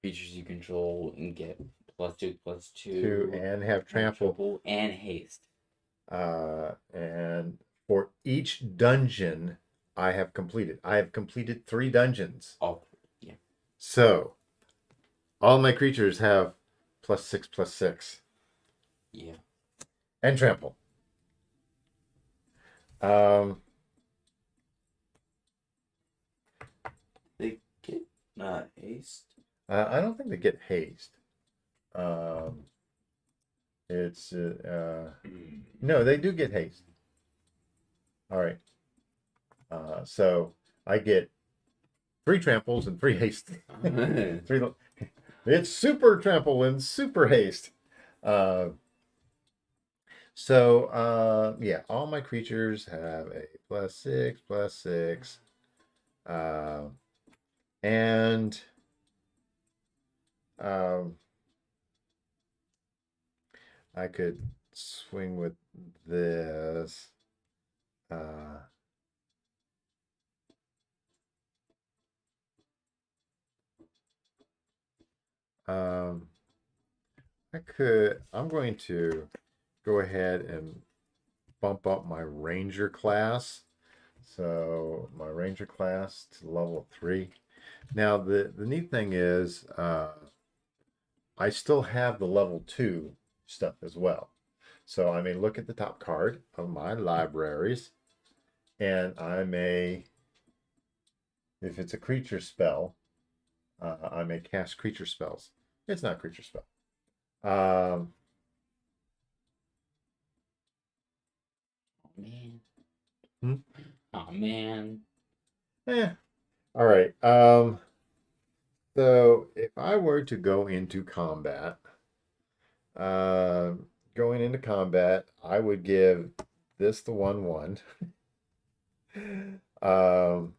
Creatures you control and get +2/+2 and have trample and haste. And for each dungeon I have completed. I have completed 3 dungeons. Oh, yeah. So all my creatures have +6/+6. Yeah. And trample. They get haste. I don't think they get haste. It's no, they do get haste. All right. So I get 3 tramples and 3 haste. 3. It's super trample and super haste. Yeah, all my creatures have a +6/+6. And I could swing with this. I'm going to go ahead and bump up my Ranger class. So my Ranger class to level 3. Now the neat thing is I still have the level 2 stuff as well. So I may look at the top card of my libraries and I may, if it's a creature spell, I may cast creature spells. It's not a creature spell. Oh, man. Oh, man. All right. So if I were to go into combat, uh, going into combat, I would give this the 1/1. Um,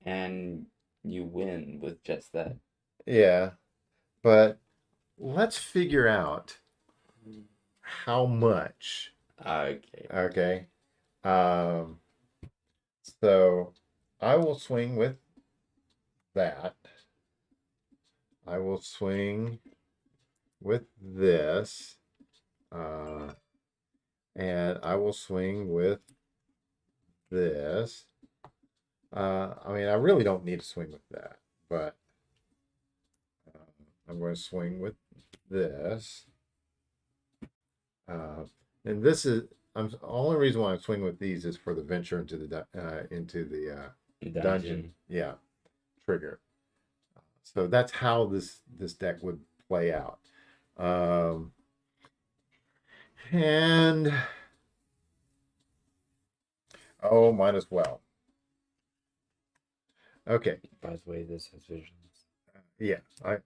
And you win with just that. yeah, but let's figure out how much. Okay. Okay. Um, so I will swing with that. I will swing with this. And I will swing with this. I mean, I really don't need to swing with that, but I'm going to swing with this. And this is the only reason why I'm swinging with these is for the venture into the dungeon. Yeah, trigger. So that's how this deck would play out. And oh, might as well. Okay. By the way, this has visions. Yeah. All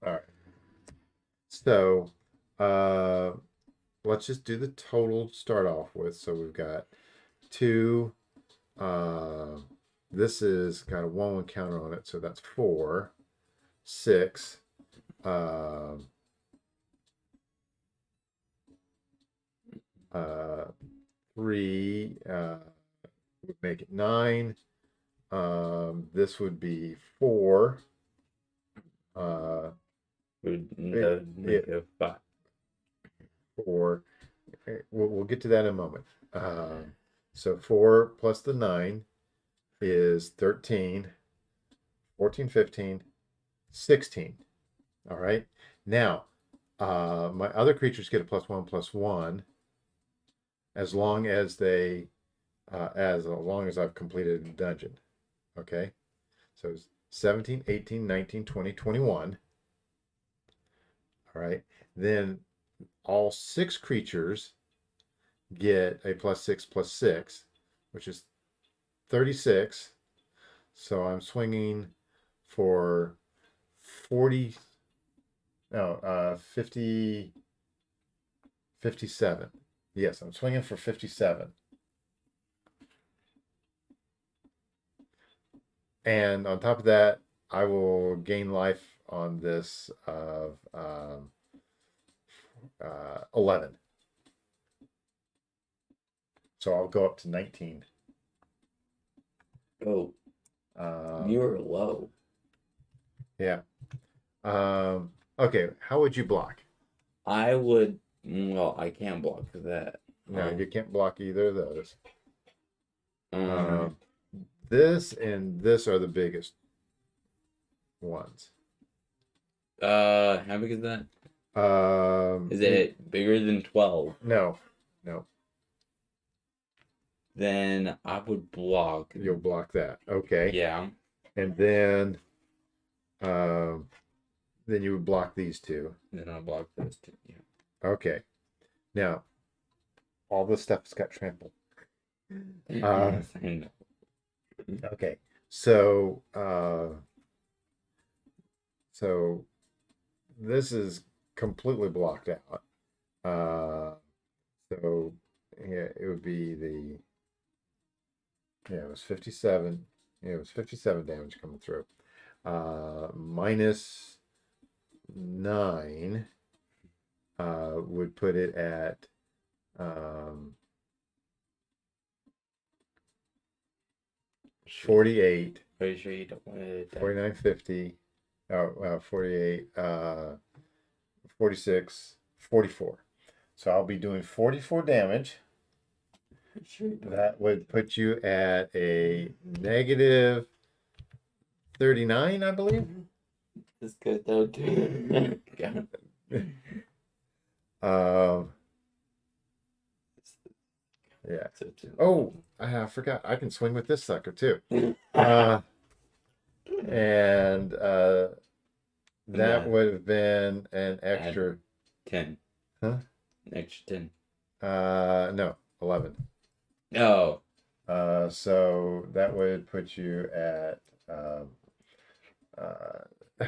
right. So, let's just do the total to start off with. So we've got 2. This is got a 1/1 counter on it, so that's 4, 6. 3 would make it 9. This would be 4. Would make a 5. 4. We'll get to that in a moment. So 4 plus the 9 is 13, 14, 15, 16. All right. Now, my other creatures get a +1/+1 as long as they, as long as I've completed a dungeon. Okay. So 17, 18, 19, 20, 21. All right. Then all 6 creatures get a +6/+6, which is 36. So I'm swinging for 40, no, 50, 57. Yes, I'm swinging for 57. And on top of that, I will gain life on this of 11. So I'll go up to 19. Oh, you're low. Yeah. Okay, how would you block? I would. Well, I can't block that. No, you can't block either of those. This and this are the biggest ones. How big is that? Is it bigger than 12? No. Then I would block. You'll block that. Okay. Yeah. And then you would block these 2. Then I'll block those 2. Yeah. Okay. Now, all this stuff has got trampled. Yes, I know. Okay. So this is completely blocked out. So yeah, it would be it was 57. Yeah, it was 57 damage coming through. Minus 9 would put it at 48. Pretty sure you don't want it. 49.50. 48. 46. 44. So I'll be doing 44 damage. That would put you at a negative 39, I believe. That's good though, too. Yeah. Oh, I forgot. I can swing with this sucker too. And that would have been an extra 10. Huh? An extra 10. No, 11. Oh. So that would put you at Um, uh,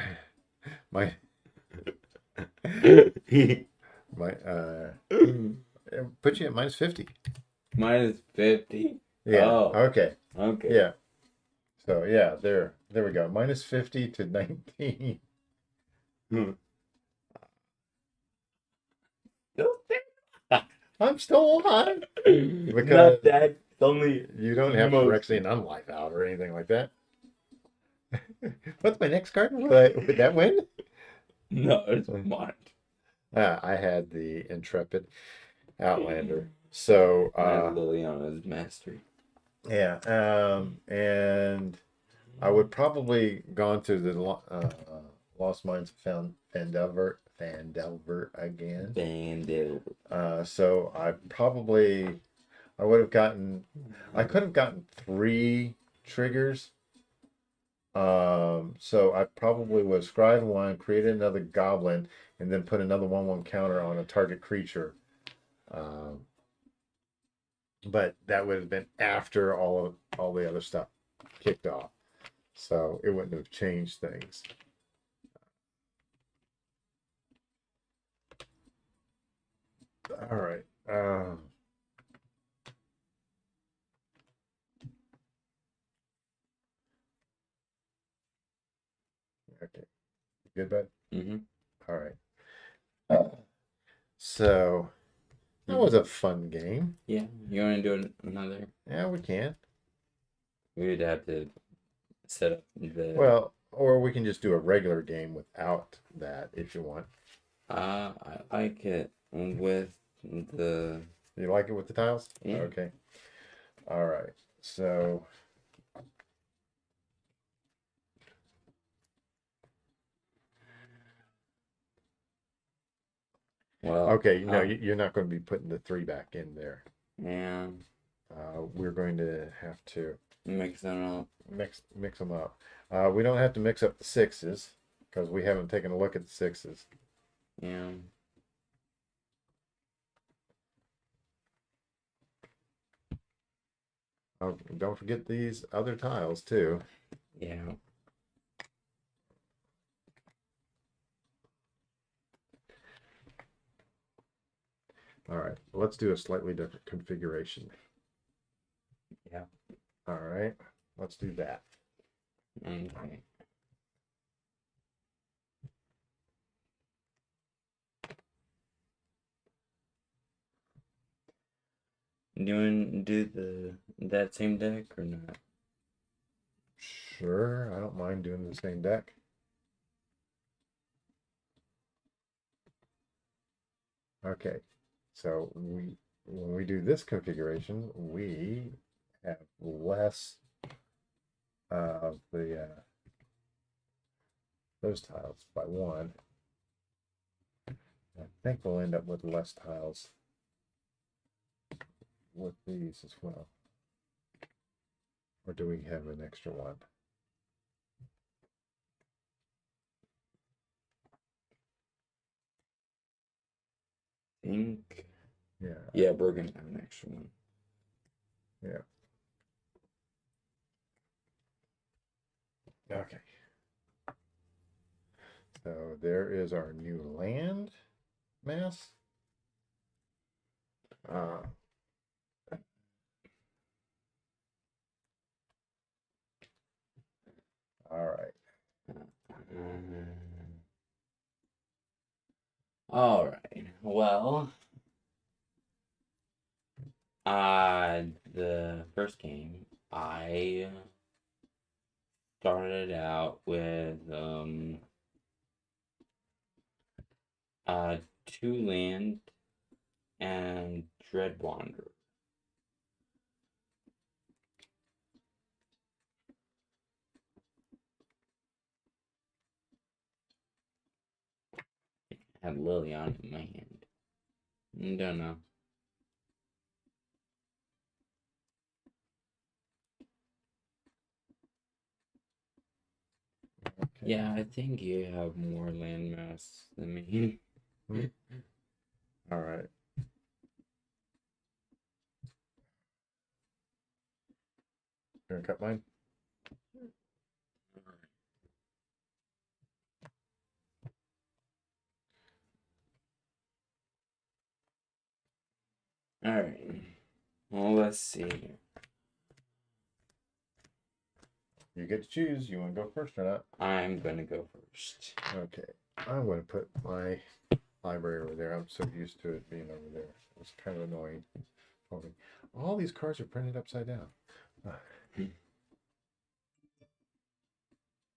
my my put you at minus 50. Minus 50? Yeah. Oh, Okay. okay. Yeah. So yeah, there we go. Minus 50 to 19. Hmm. Still there? I'm still alive Not because that. It's only you don't have most. Phyrexian Unlife out or anything like that. What's my next card? Would that win? No, it's mine. I had the Intrepid Outlander. So And Liliana's mastery. yeah, and I would probably gone to the Lost Mines of Fandelver again. Bandit. So I would have gotten, I could have gotten 3 triggers. So I probably would have scryed 1, created another goblin, and then put another 1/1 counter on a target creature. Um, but that would have been after all the other stuff kicked off. So it wouldn't have changed things. All right. Okay. Good, bud? Mm-hmm. All right. So that was a fun game. Yeah, you want to do another? Yeah, we can. We would have to set up the. Well, or we can just do a regular game without that if you want. I like it with the. You like it with the tiles? Yeah. Okay. All right. So Well. okay, no, you're not going to be putting the 3 back in there. Yeah. We're going to have to Mix them up. mix them up. We don't have to mix up the 6s because we haven't taken a look at the 6s. Yeah. Oh, don't forget these other tiles too. Yeah. All right, let's do a slightly different configuration. Yeah. All right, let's do that. Okay. Do you want to do that same deck or not? Sure, I don't mind doing the same deck. Okay, so when we do this configuration, we have less of the those tiles by 1. I think we'll end up with less tiles with these as well. Or do we have an extra one? Think. Yeah. Yeah, we're gonna have an extra one. Yeah. Okay. So there is our new land mass. All right. All right. Well, the first game I started out with 2 land and Dread Wanderer. Had Liliana in my hand. Don't know. Okay. Yeah, I think you have more landmass than me. All right. Gonna cut mine. Alright. Well, let's see. You get to choose. You want to go first or not? I'm gonna go first. Okay. I'm going to put my library over there. I'm so used to it being over there. It's kind of annoying for me. All these cards are printed upside down. Okay.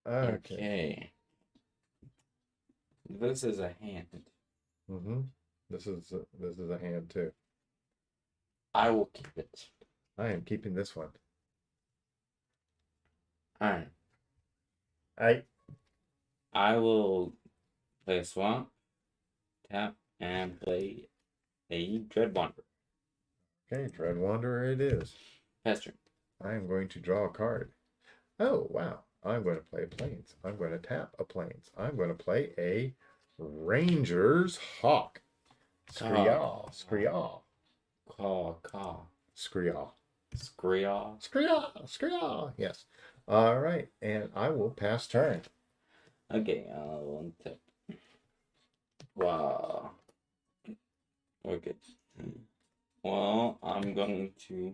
Okay. This is a hand. Mm-hmm. This is a hand too. I will keep it. I am keeping this one. Alright. I I will play a swamp, tap, and play a Dread Wanderer. Okay, Dread Wanderer it is. Pester. I am going to draw a card. Oh, wow. I'm going to play Plains. I'm going to tap a Plains. I'm going to play a Ranger's Hawk. Skriall. Skriall. Caw. Skriall. Skriall. Skriall. Skriall. Yes. All right. And I will pass turn. Okay, I'll untap. Wow. Okay. Well, I'm going to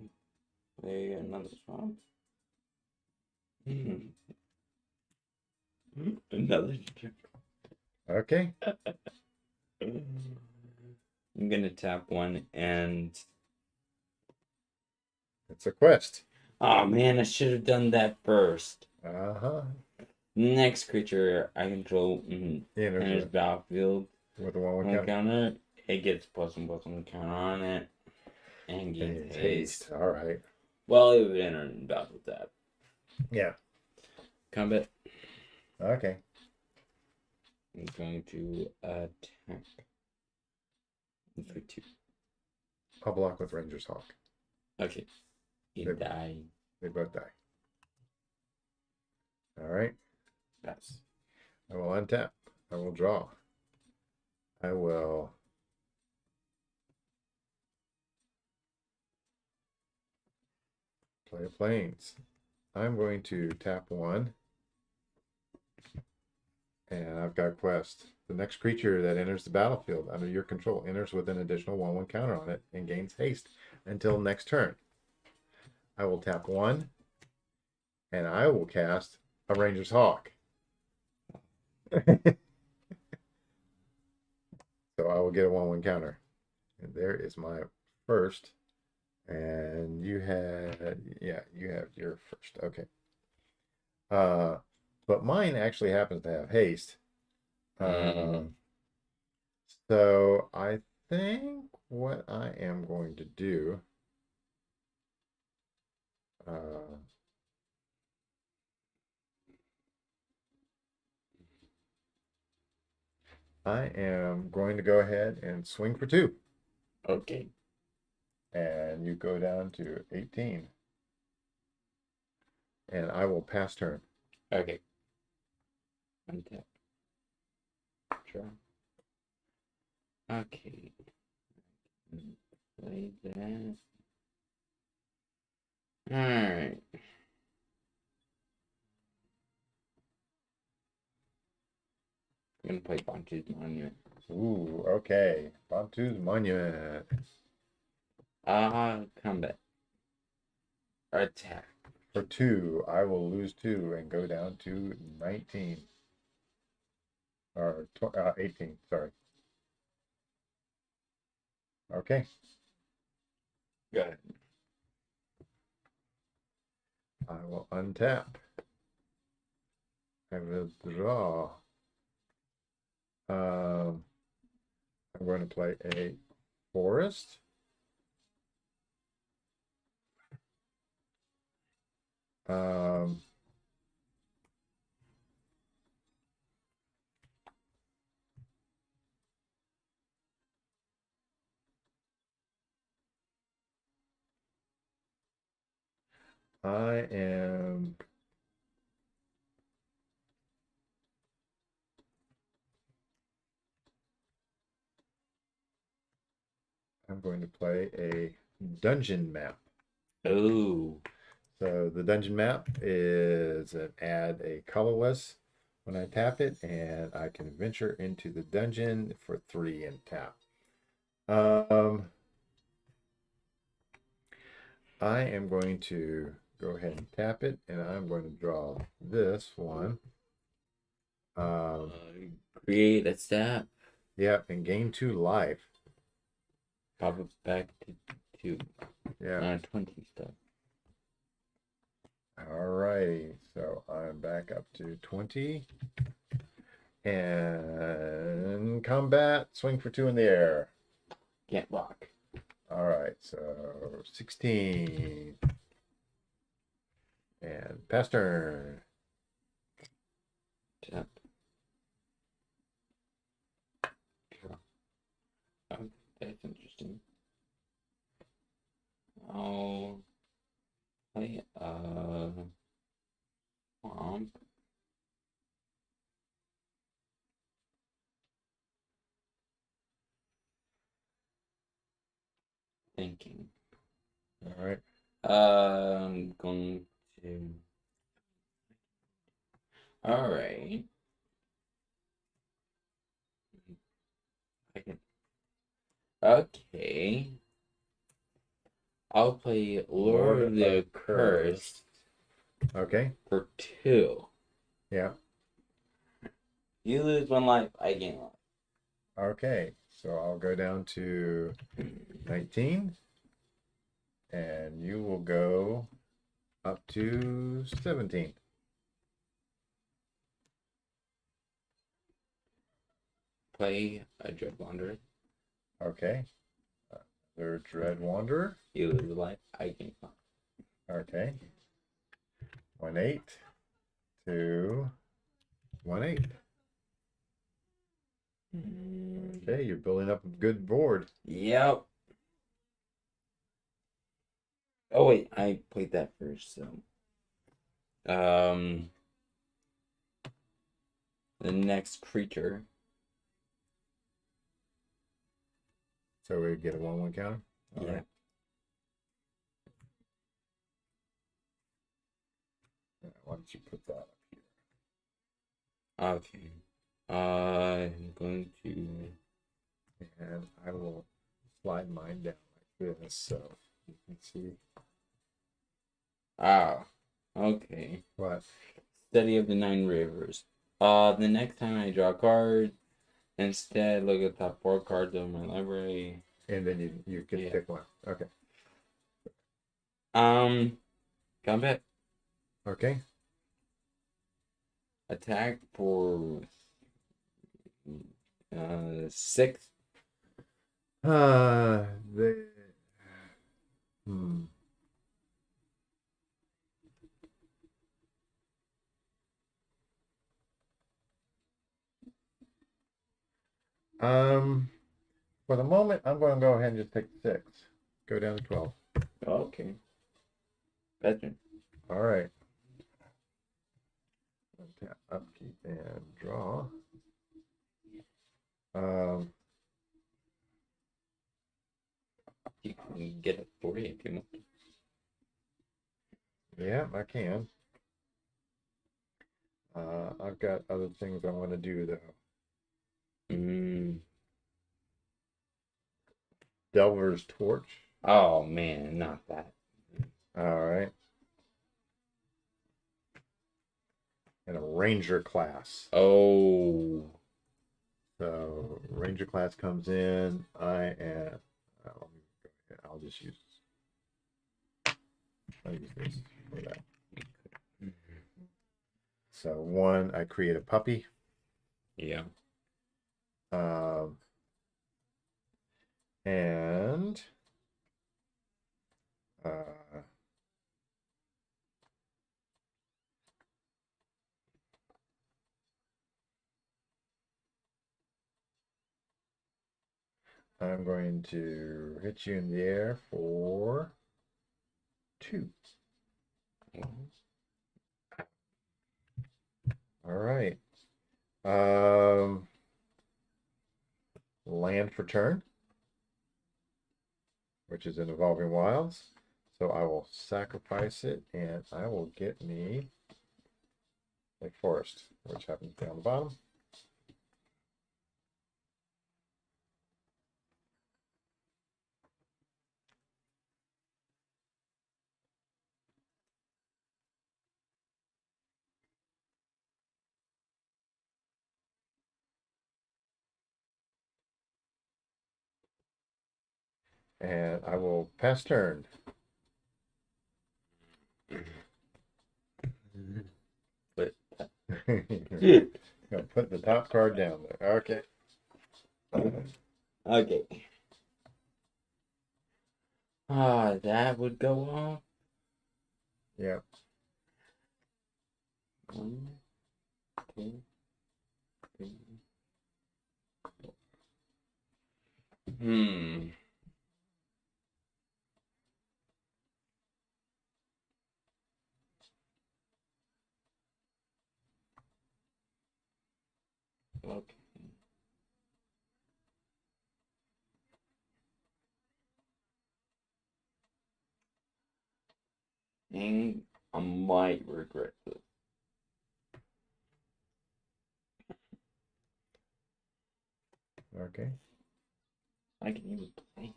play another swamp. Another. Okay. I'm gonna tap one and. It's a quest. Oh man, I should have done that first. Uh-huh. Next creature I control enters battlefield with a 1/1 counter. It gets +1/+1 counter on it. And gains haste. All right. Well, it would enter in battle with that. Yeah. Combat. Okay. I'm going to attack. For 2. I'll block with Ranger's Hawk. Okay. You die. They both die. All right. Pass. I will untap. I will draw. I will play a Plains. I'm going to tap one. And I've got quest. The next creature that enters the battlefield under your control enters with an additional 1/1 counter on it and gains haste until next turn. I will tap one, and I will cast a Ranger's Hawk. So I will get a 1/1 counter. And there is my first. And you have your first. Okay. But mine actually happens to have haste. So I think what I am going to do, I am going to go ahead and swing for 2. Okay. And you go down to 18. And I will pass turn. Okay. Untap. Draw. Okay. Play that. Alright. I'm gonna play Bantu's Monument. Ooh, okay. Bantu's Monument. Combat. Attack. For 2, I will lose 2 and go down to 19. Or 18, sorry. Okay. Go ahead. I will untap. I will draw. I'm going to play a forest. I'm going to play a dungeon map. Oh. So the dungeon map is add a colorless when I tap it, and I can venture into the dungeon for 3 and tap. I am going to go ahead and tap it, and I'm going to draw this one. Create a step. Yeah, and gain 2 life. Pop it back to Yeah. 20 stuff. Alrighty, so I'm back up to 20. And combat, swing for 2 in the air. Can't block. Alright, so 16. And pass turn. Tap. Oh, that's interesting. I'll play Swamp. Thinking. Alright. I'm going to. Alright. I can. Okay. I'll play Lord of the Cursed Okay. for 2. Yeah. You lose 1 life, I gain life. Okay. So I'll go down to 19. And you will go up to 17. Play a Dread Wanderer. Okay. Their Dread Wanderer. You lose a life, I gain 5. Okay. 1-8 to 1-8. Okay, you're building up a good board. Yep. Oh wait, I played that first, so the next creature. So we get a 1-1 counter. All Yeah. right. Why don't you put that up here? Okay. I'm going to. And I will slide mine down like this so you can see. Ah. Okay. What? Study of the 9 Rivers. The next time I draw a card, instead look at the top 4 cards of my library. And then you can pick one. Okay. Combat. Okay. Attack for 6. The hmm. For the moment, I'm going to go ahead and just take 6. Go down to 12. Okay. Patron. All right. Tap, upkeep, and draw. You can get a 40 if you want. Yeah, I can. I've got other things I want to do though. Delver's Torch. Oh man, not that. All right. And a Ranger class. Oh. So Ranger class comes in. I am. I'll just use. I'll use this for that. So 1, I create a puppy. Yeah. And I'm going to hit you in the air for 2. All right. Land for turn, which is in Evolving Wilds. So I will sacrifice it, and I will get me a forest, which happens down the bottom. And I will pass turn. But Gonna put the top card down there. Okay. okay. That would go off. Yep. 1, 2, 3. Okay. And I might regret this. Okay. I can even play it.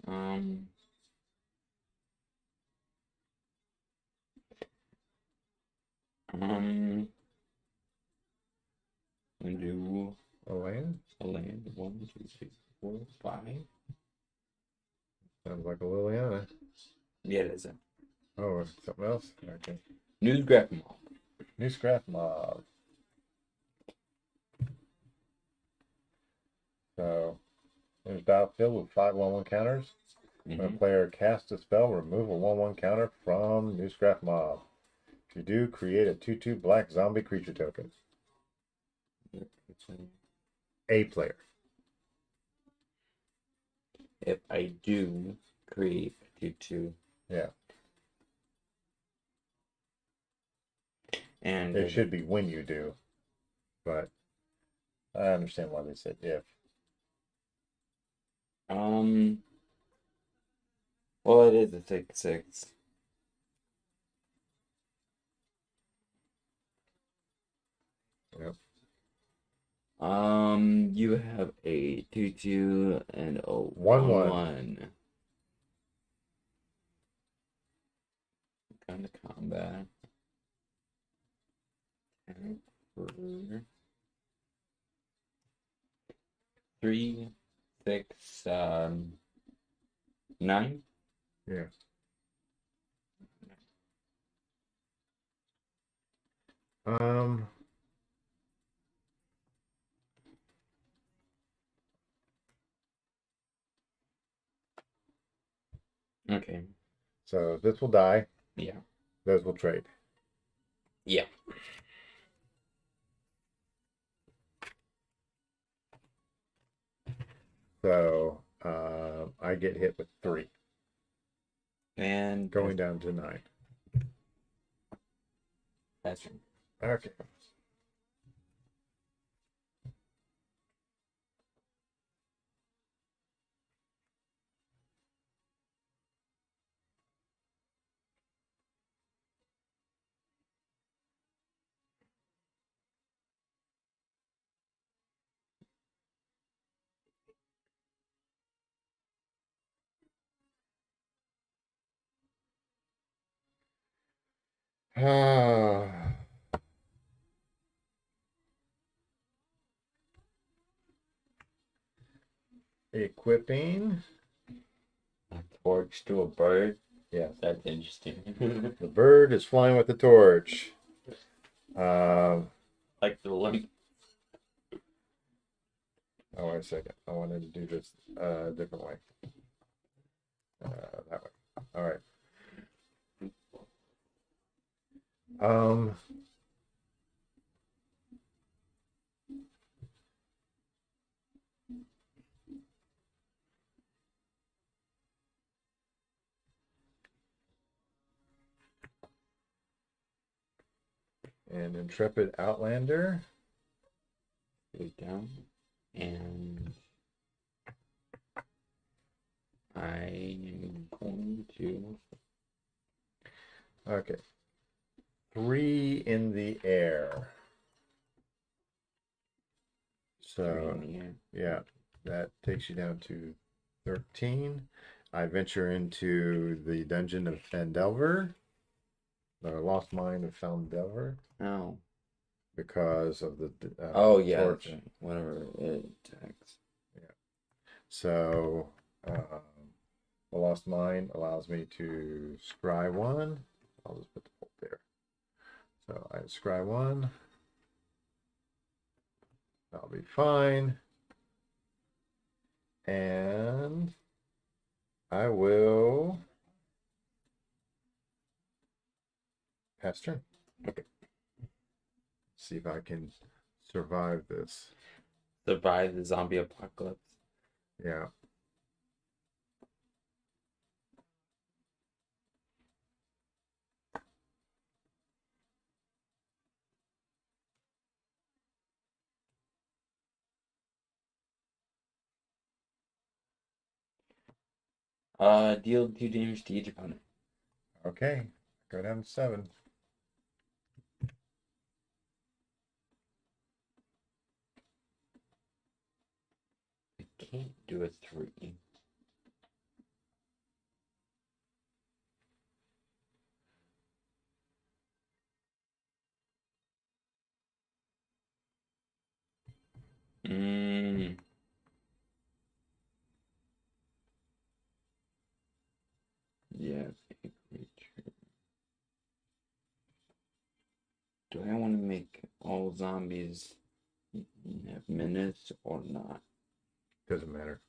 Um, I'm gonna do A land? a land. 1, 2, 3, 4, 5. Sounds like a Liliana. Yeah, it is a Oh, something else? Okay. new graph mob. New scrap mob. So there's battlefield with 5/1/1 counters. When a player casts a spell, remove a 1/1 counter from new scrap mob. If you do, create a 2/2 black zombie creature token. A player. If I do create a 2/2. Yeah. And It should be when you do, but I understand why they said if. well, it is a 6/6. Yep. You have a 2/2 and a 1/1. 1/1. Kind of combat. For 3, 6, 9. Yeah. Um. Okay. So this will die. Yeah. Those will trade. Yeah. So I get hit with 3, And going down to 9. that's true. Okay. Equipping. A torch to a bird. Yes. That's interesting. The bird is flying with the torch. Like the lump. Oh, wait a second. I wanted to do this a different way. That way. All right. And Intrepid Outlander. Go down. And I am going to. Okay. 3 in the air. So, yeah, that takes you down to 13. I venture into the dungeon of Fandelver, the Lost Mine of Fandelver, Oh. because of the Oh yeah, torch. whatever it takes. Yeah. So the Lost Mine allows me to scry one. I'll just put the bolt there. So I scry one. That'll be fine. And I will pass turn. Okay. See if I can survive this. Survive the zombie apocalypse. Yeah. Deal 2 damage to each opponent. Okay. Go down to 7. I can't do a 3. Mm. Yes, a creature. Do I want to make all zombies have menace or not? Doesn't matter.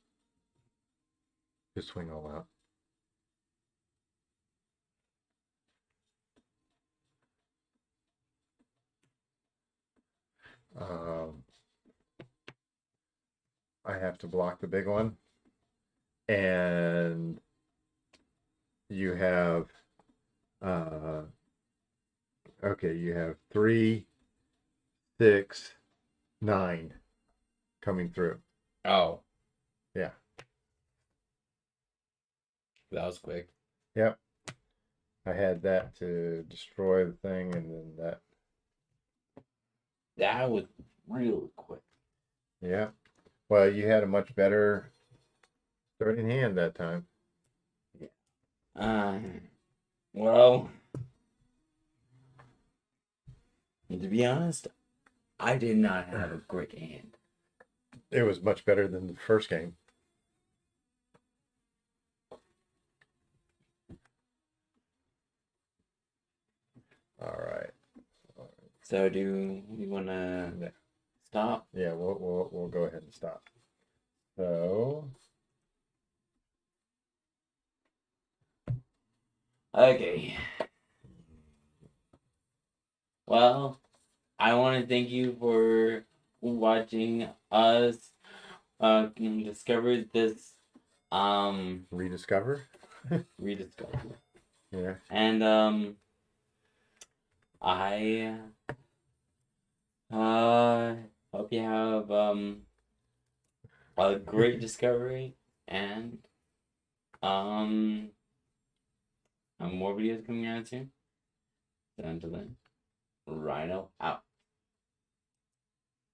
Just swing all out. I have to block the big one. And you have okay, you have 3, 6, 9 coming through. Oh, Yeah. that was quick. Yep. I had that to destroy the thing, and then that. That was really quick. Yeah. Well, you had a much better starting hand that time. Well, to be honest, I did not have a great hand. It was much better than the first game. All right. So do we want to stop? Yeah, we'll go ahead and stop. So Okay. Well, I want to thank you for watching us discover this rediscover. rediscover. Yeah. And I hope you have a great discovery and more videos coming out soon. So until then, Rhino out.